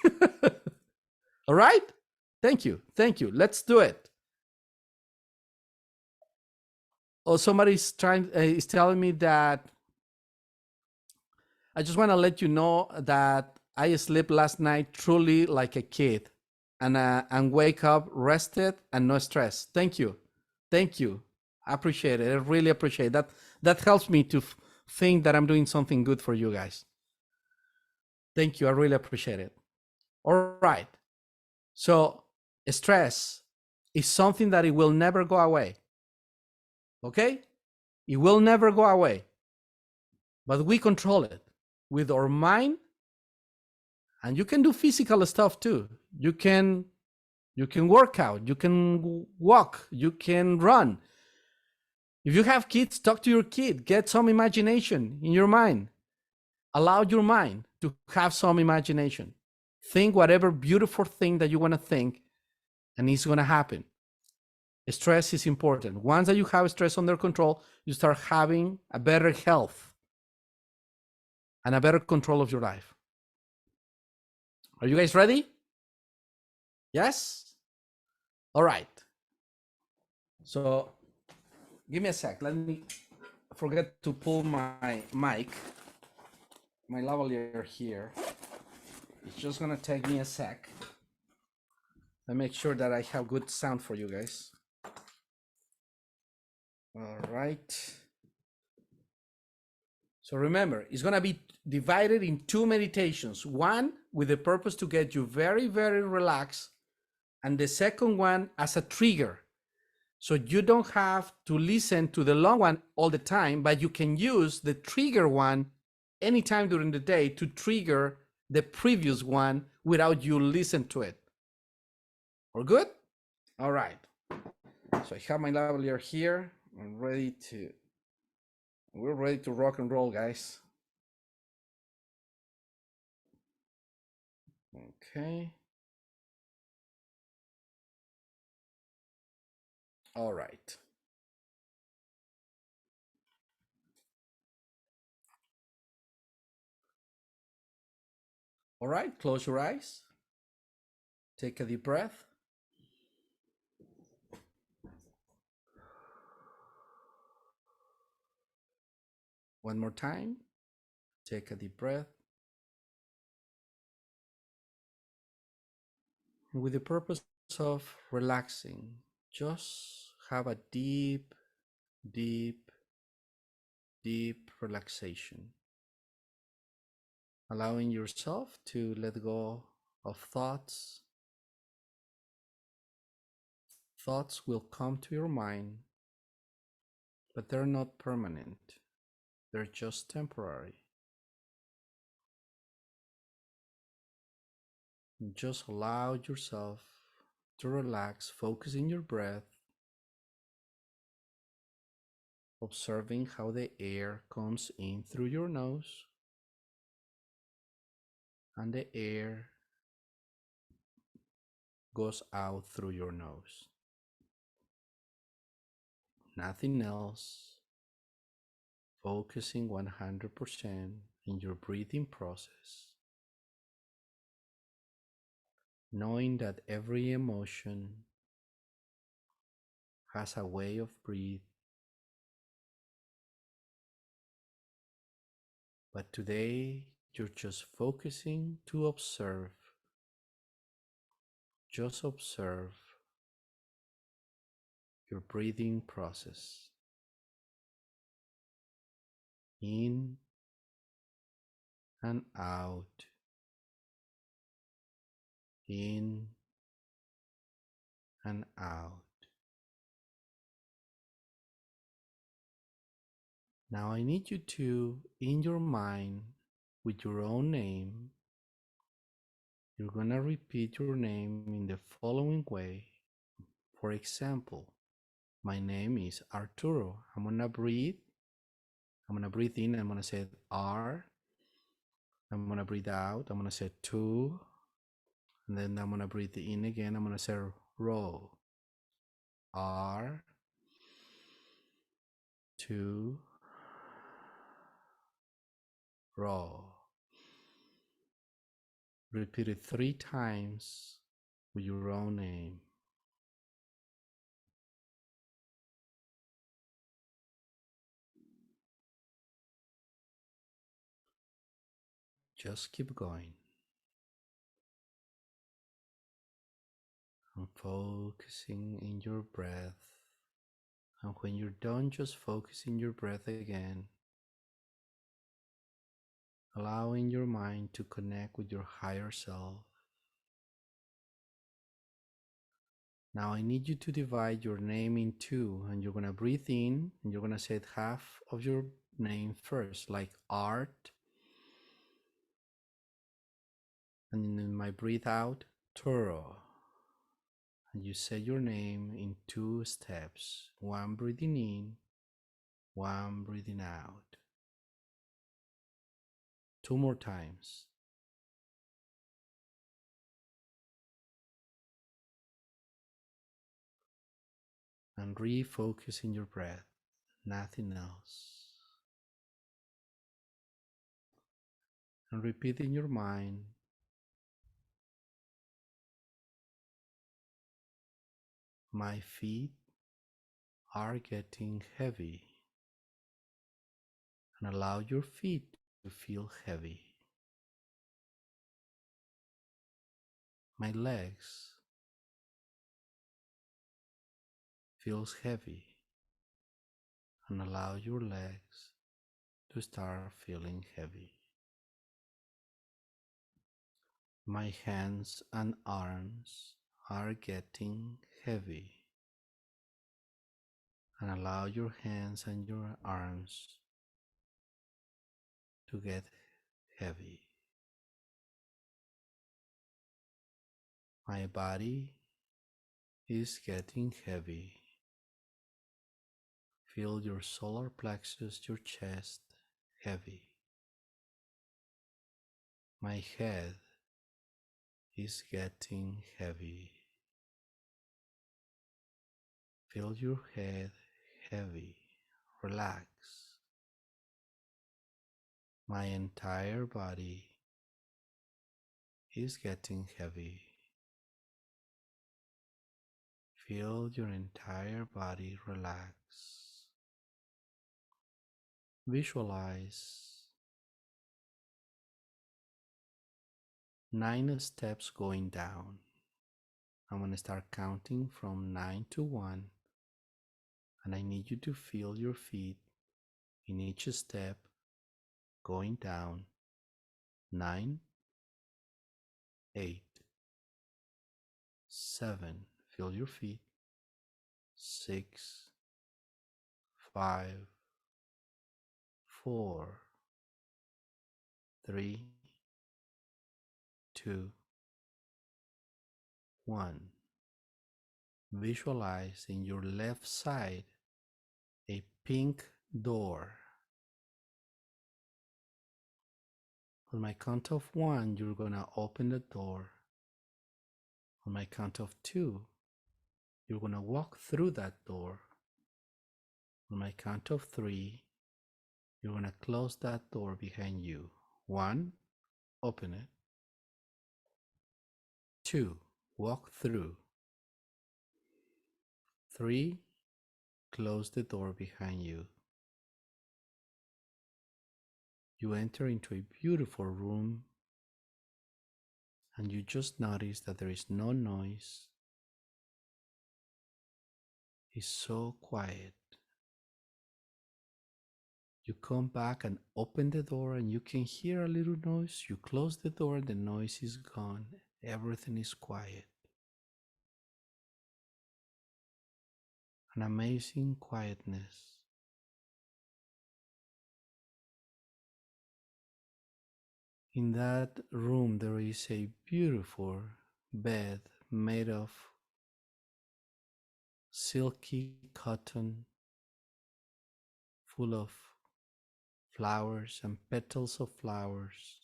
All right? Thank you. Thank you. Let's do it. Oh, somebody's is telling me that I just want to let you know that I slept last night truly like a kid and wake up rested and no stress. Thank you. Thank you. I appreciate it. I really appreciate that. That helps me to think that I'm doing something good for you guys. Thank you. I really appreciate it. All right. So stress is something that it will never go away. Okay? It will never go away. But we control it with our mind, and you can do physical stuff too. You can work out, you can walk, you can run. If you have kids, talk to your kid, get some imagination in your mind. Allow your mind to have some imagination. Think whatever beautiful thing that you want to think, and it's going to happen. Stress is important. Once that you have stress under control, you start having a better health and a better control of your life. Are you guys ready? Yes? All right. So give me a sec. Let me forget to pull my mic, my lavalier here. It's just gonna take me a sec. Let me make sure that I have good sound for you guys. All right. So remember, it's gonna be divided in 2 meditations. One with the purpose to get you very, very relaxed, and the second one as a trigger. So you don't have to listen to the long one all the time, but you can use the trigger one anytime during the day to trigger the previous one without you listen to it. All good? All right. So I have my lavalier here. We're ready to rock and roll, guys. Okay. All right. All right. Close your eyes. Take a deep breath. One more time. Take a deep breath. With the purpose of relaxing, just have a deep, deep, deep relaxation, allowing yourself to let go of thoughts. Thoughts will come to your mind, but they're not permanent, they're just temporary. Just allow yourself to relax, focusing your breath, observing how the air comes in through your nose and the air goes out through your nose. Nothing else. Focusing 100% in your breathing process. Knowing that every emotion has a way of breathe. But today you're just focusing to observe. Just observe your breathing process. In and out. In and out. Now I need you to, in your mind, with your own name, you're gonna repeat your name in the following way. For example, my name is Arturo. I'm gonna breathe in, I'm gonna say R. I'm gonna breathe out, I'm gonna say two. And then I'm gonna breathe in again, I'm gonna say row. R, two, row. Repeat it 3 times with your own name. Just keep going. And focusing in your breath. And when you're done, just focus in your breath again. Allowing your mind to connect with your higher self. Now I need you to divide your name in 2, and you're gonna breathe in and you're gonna say half of your name first, like Art. And then my breathe out, Turo. And you say your name in 2 steps, 1 breathing in, 1 breathing out. 2 more times. And refocus in your breath, nothing else. And repeat in your mind, my feet are getting heavy. And allow your feet to feel heavy. My legs feels heavy, and allow your legs to start feeling heavy. My hands and arms are getting heavy, and allow your hands and your arms to get heavy. My body is getting heavy. Feel your solar plexus, your chest, heavy. My head is getting heavy. Feel your head heavy. Relax. My entire body is getting heavy. Feel your entire body relax. Visualize 9 steps going down. I'm going to start counting from 9 to 1, and I need you to feel your feet in each step going down. 9, 8, 7, feel your feet. 6, 5, 4, 3, 2, 1. Visualize in your left side a pink door. On my count of 1, you're gonna open the door. On my count of 2, you're gonna walk through that door. On my count of 3, you're gonna close that door behind you. 1, open it. 2, walk through. 3, close the door behind you. You enter into a beautiful room and you just notice that there is no noise. It's so quiet. You come back and open the door and you can hear a little noise. You close the door and the noise is gone. Everything is quiet. An amazing quietness. In that room there is a beautiful bed made of silky cotton, full of flowers and petals of flowers.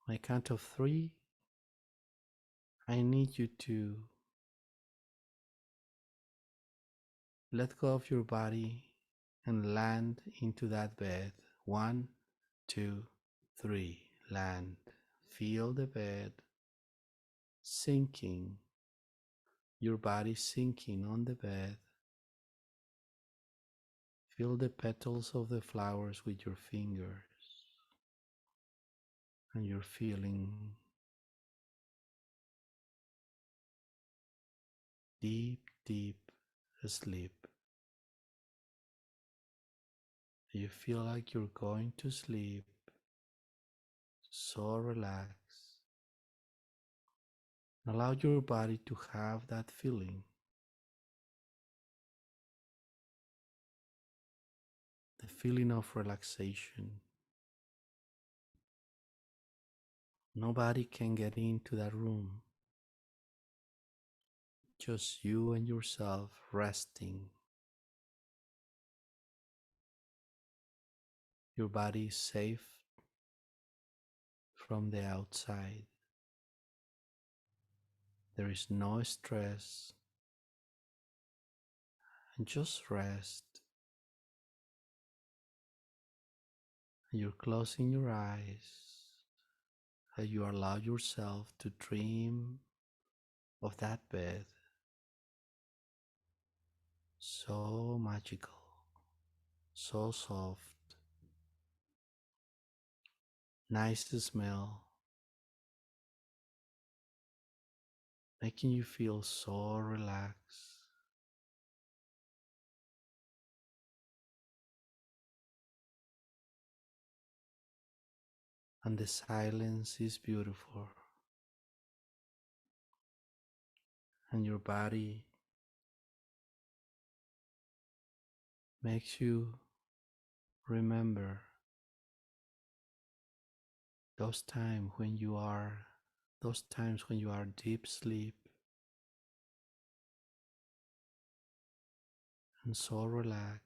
On my count of 3, I need you to let go of your body and land into that bed. 1, 2, 3. Land. Feel the bed sinking, your body sinking on the bed. Feel the petals of the flowers with your fingers, and you're feeling deep, deep asleep. You feel like you're going to sleep, so relaxed. Allow your body to have that feeling, the feeling of relaxation. Nobody can get into that room, just you and yourself resting. Your body is safe from the outside. There is no stress, and just rest. You're closing your eyes as you allow yourself to dream of that bed. So magical, so soft, nice smell, making you feel so relaxed. And the silence is beautiful. And your body makes you remember those times when you are deep sleep and so relaxed.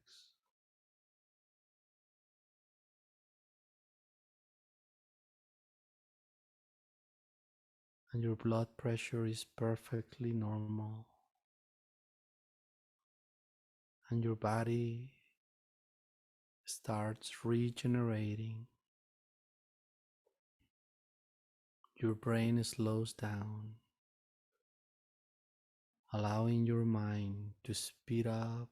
and your blood pressure is perfectly normal, and your body starts regenerating. Your brain slows down, allowing your mind to speed up,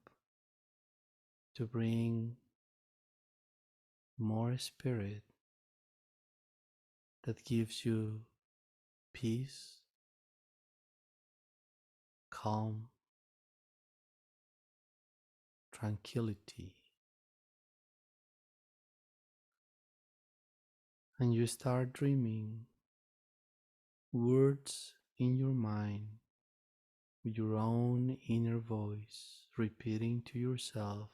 to bring more spirit that gives you peace, calm, tranquility. And you start dreaming words in your mind with your own inner voice, repeating to yourself,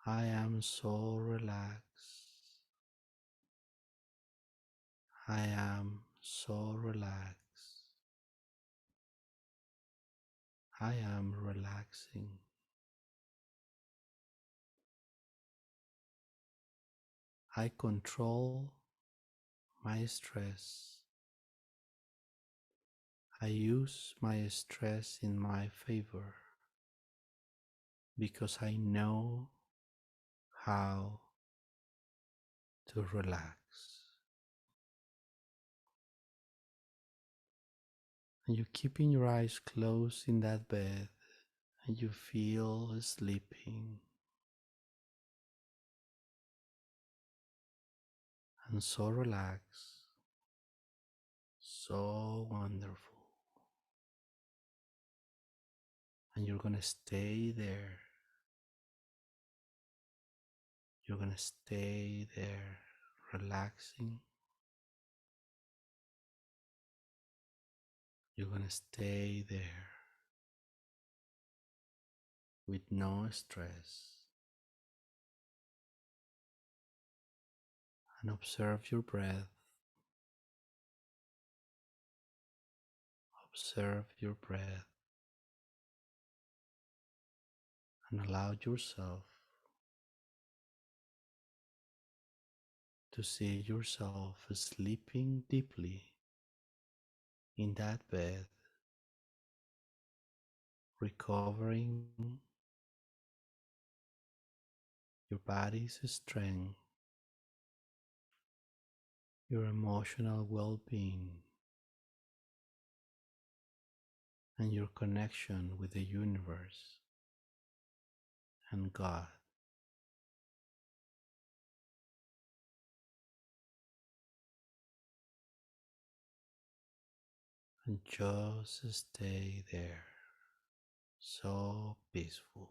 I am so relaxed. I am so relaxed. I am relaxing. I control my stress. I use my stress in my favor because I know how to relax. And you're keeping your eyes closed in that bed and you feel sleeping and so relaxed, so wonderful. And you're gonna stay there. You're gonna stay there, relaxing. You're gonna stay there with no stress and observe your breath. Observe your breath and allow yourself to see yourself sleeping deeply in that bed, recovering your body's strength, your emotional well being, and your connection with the universe and God. And just stay there, so peaceful.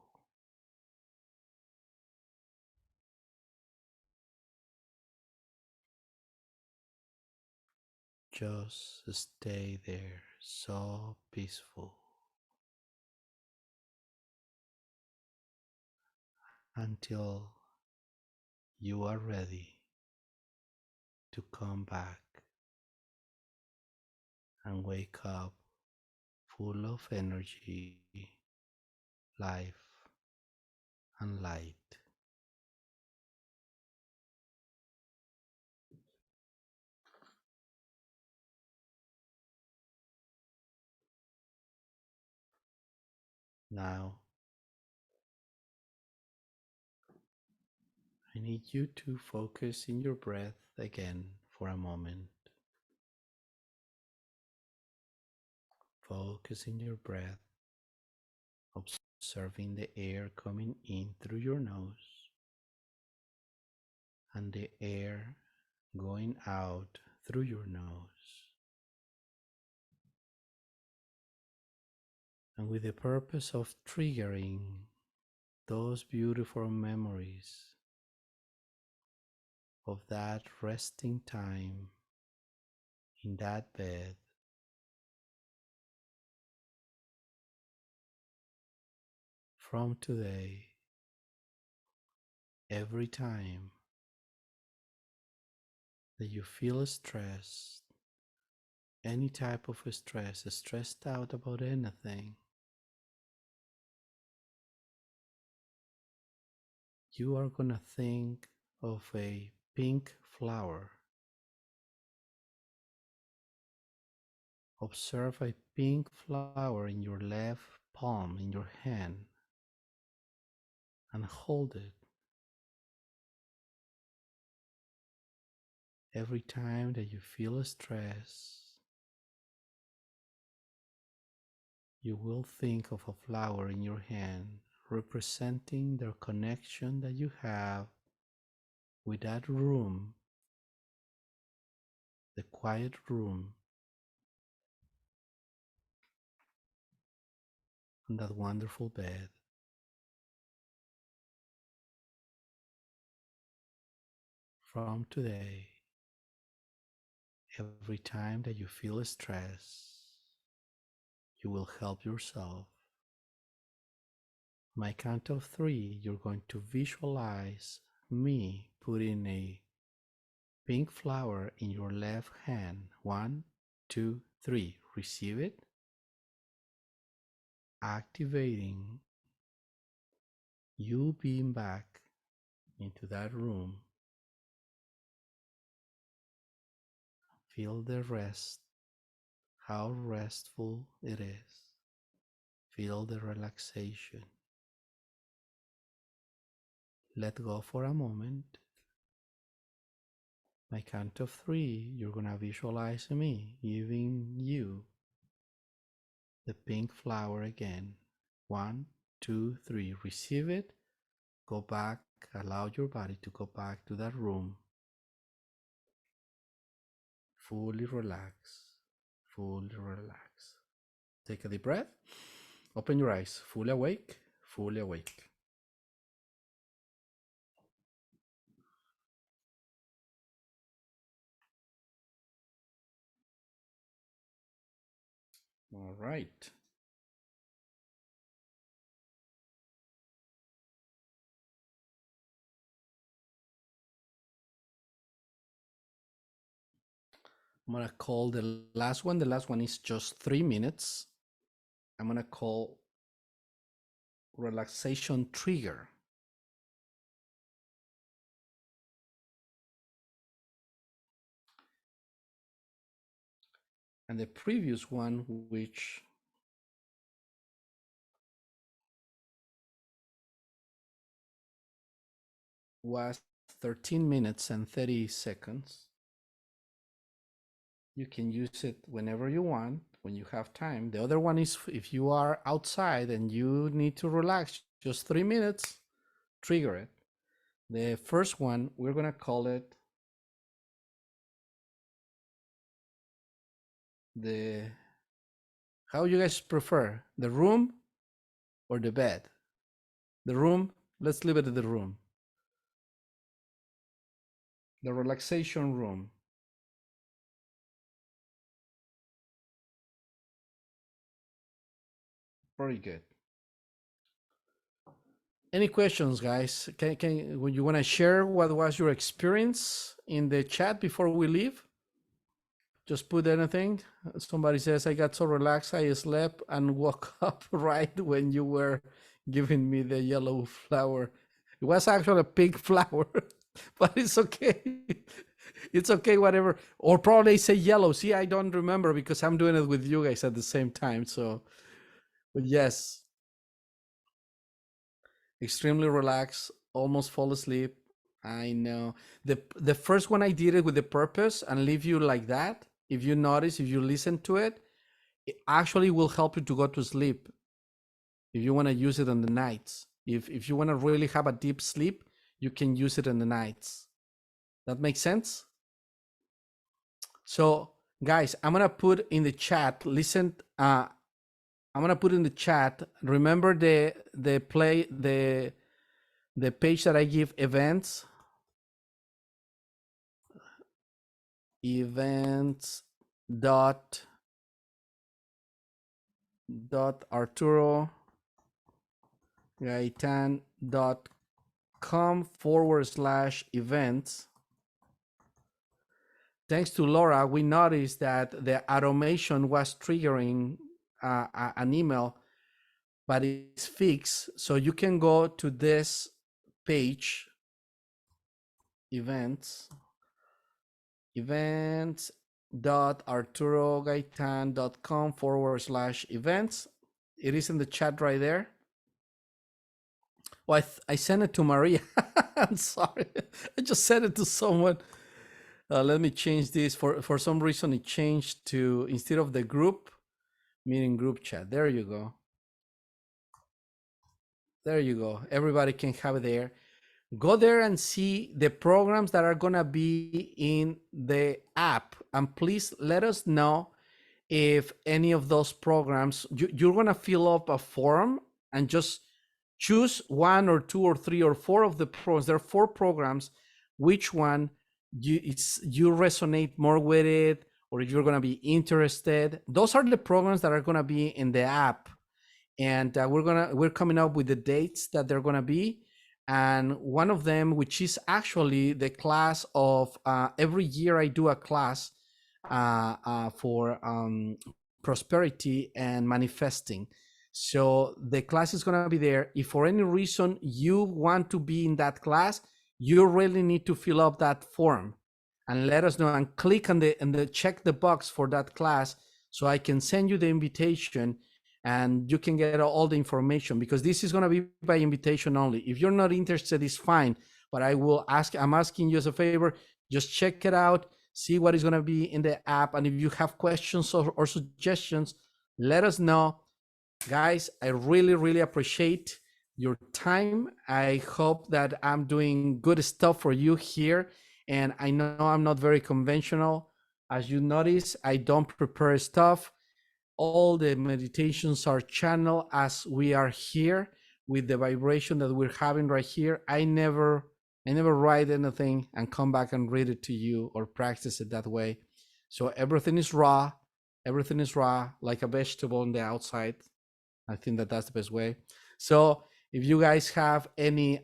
Just stay there, so peaceful, until you are ready to come back and wake up full of energy, life, and light. Now, I need you to focus in your breath again for a moment. Focus in your breath, observing the air coming in through your nose and the air going out through your nose. And with the purpose of triggering those beautiful memories of that resting time in that bed, from today, every time that you feel stressed, any type of stress, stressed out about anything, you are gonna think of a pink flower Observe a pink flower in your left palm in your hand and hold it. Every time that you feel stress, you will think of a flower in your hand representing the connection that you have with that room, the quiet room, and that wonderful bed. From today, every time that you feel stress, you will help yourself. My count of 3, you're going to visualize me putting a pink flower in your left hand. 1, 2, 3. Receive it. Activating you being back into that room. Feel the rest, how restful it is. Feel the relaxation. Let go for a moment. My count of 3, you're gonna visualize me giving you the pink flower again. 1, 2, 3. Receive it. Go back. Allow your body to go back to that room. Fully relax. Fully relax. Take a deep breath. Open your eyes. Fully awake. Fully awake. All right. I'm going to call the last one. The last one is just 3 minutes. I'm going to call relaxation trigger. And the previous one, which was 13 minutes and 30 seconds. You can use it whenever you want, when you have time. The other one is if you are outside and you need to relax, just 3 minutes, trigger it. The first one, we're going to call it the, how you guys prefer, the room or the bed? The room, let's leave it at the room. The relaxation room. Very good. Any questions, guys? Would you want to share what was your experience in the chat before we leave? Just put anything. Somebody says, I got so relaxed, I slept and woke up right when you were giving me the yellow flower. It was actually a pink flower, but it's okay. It's okay, whatever. Or probably say yellow. See, I don't remember because I'm doing it with you guys at the same time. So, but yes, extremely relaxed, almost fall asleep. I know. The first one I did it with the purpose and leave you like that. If you notice, if you listen to it, it actually will help you to go to sleep. If you want to use it on the nights, if you want to really have a deep sleep, you can use it in the nights. That makes sense? So guys, I'm gonna put in the chat, listen, I'm gonna put in the chat, remember the page that I give events dot Arturo Gaitan.com/events. Thanks to Laura, we noticed that the automation was triggering an email, but it's fixed. So you can go to this page, events, www.arturogaitan.com/events. It is in the chat right there. Well, I sent it to Maria. I'm sorry. I just sent it to someone. Let me change this. For some reason, it changed to, instead of the group, meeting group chat. There you go. There you go. Everybody can have it there. Go there and see the programs that are going to be in the app. And please let us know if any of those programs, you're going to fill up a form and just choose one or two or three or four of the programs. There are four programs. Which one you resonate more with it, or if you're going to be interested. Those are the programs that are going to be in the app, and we're coming up with the dates that they're going to be. And one of them, which is actually the class of every year I do a class for prosperity and manifesting. So the class is going to be there. If for any reason you want to be in that class, you really need to fill up that form and let us know, and click on the check the box for that class, so I can send you the invitation and you can get all the information, because this is going to be by invitation only. If you're not interested, it's fine, but I'm asking you as a favor, just check it out, see what is going to be in the app. And if you have questions or suggestions, let us know. Guys, I really, really appreciate your time. I hope that I'm doing good stuff for you here. And I know I'm not very conventional. As you notice, I don't prepare stuff. All the meditations are channeled as we are here with the vibration that we're having right here. I never write anything and come back and read it to you or practice it that way. So everything is raw, like a vegetable on the outside. I think that's the best way. So if you guys have any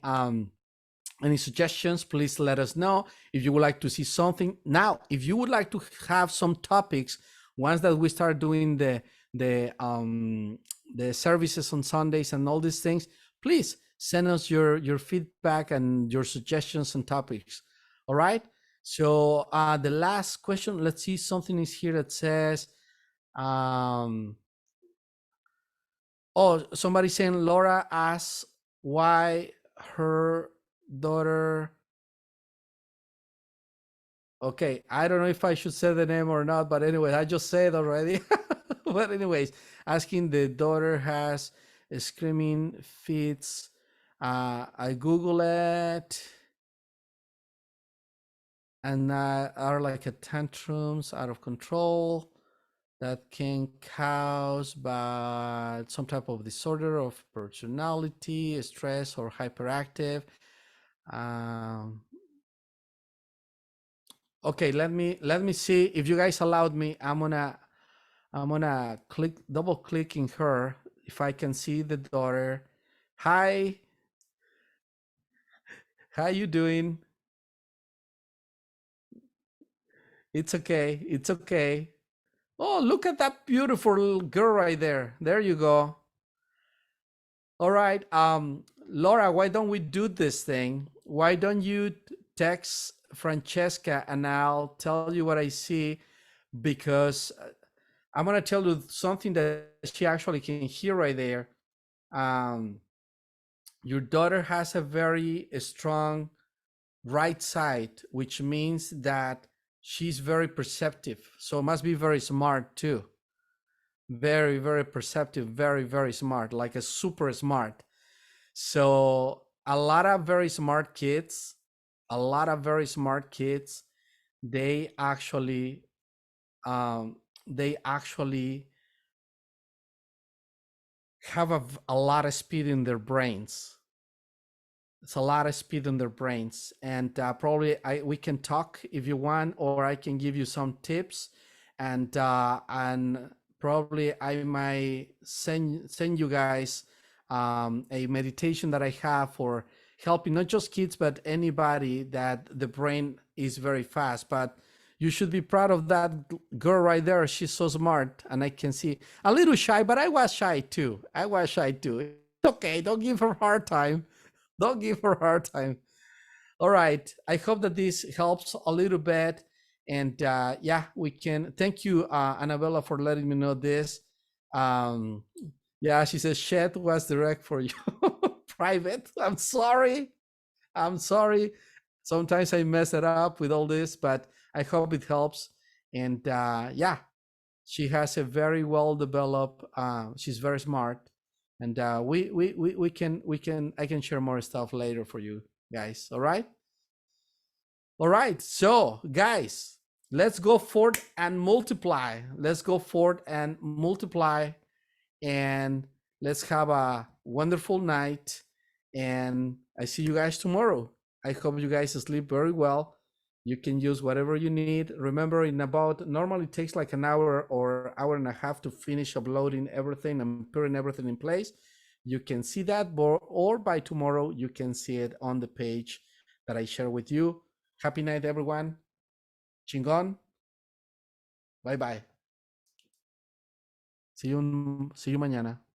suggestions, please let us know. If you would like to see something now, if you would like to have some topics, once that we start doing the services on Sundays and all these things, please send us your feedback and your suggestions and topics. All right. So the last question, let's see, something is here that says, somebody saying Laura asks why her daughter. Okay, I don't know if I should say the name or not, but anyway, I just said already. But anyways, asking the daughter has screaming fits. I Google it, and are like a tantrums out of control that can cause by some type of disorder of personality, stress, or hyperactive. Okay, let me see. If you guys allowed me, I'm gonna double click in her if I can see the daughter. Hi, how you doing? It's okay. It's okay. Oh, look at that beautiful little girl right there. There you go. All right. Laura, why don't we do this thing? Why don't you text Francesca and I'll tell you what I see, because I'm going to tell you something that she actually can hear right there. Your daughter has a very strong right side, which means that she's very perceptive. So must be very smart too. Very, very perceptive, very, very smart, like a super smart. So a lot of very smart kids, they actually have a lot of speed in their brains. It's a lot of speed in their brains, and probably we can talk if you want, or I can give you some tips, and probably I might send you guys a meditation that I have for helping not just kids but anybody that the brain is very fast. But you should be proud of that girl right there. She's so smart, and I can see a little shy, but I was shy too. It's okay. Don't give her a hard time. Don't give her a hard time. All right. I hope that this helps a little bit. And yeah, we can. Thank you, Annabella, for letting me know this. Um, yeah, she says chat was direct for you. Private. I'm sorry. I'm sorry. Sometimes I mess it up with all this, but I hope it helps. And yeah, she has a very well developed. She's very smart, and we can I can share more stuff later for you guys. All right. All right. So guys, let's go forth and multiply. Let's go forth and multiply, and let's have a wonderful night. And I see you guys tomorrow. I hope you guys sleep very well. You can use whatever you need. Remember, in about normally it takes like an hour or hour and a half to finish uploading everything and putting everything in place. You can see that, or by tomorrow you can see it on the page that I share with you. Happy night, everyone. Chingon. Bye bye. See you mañana.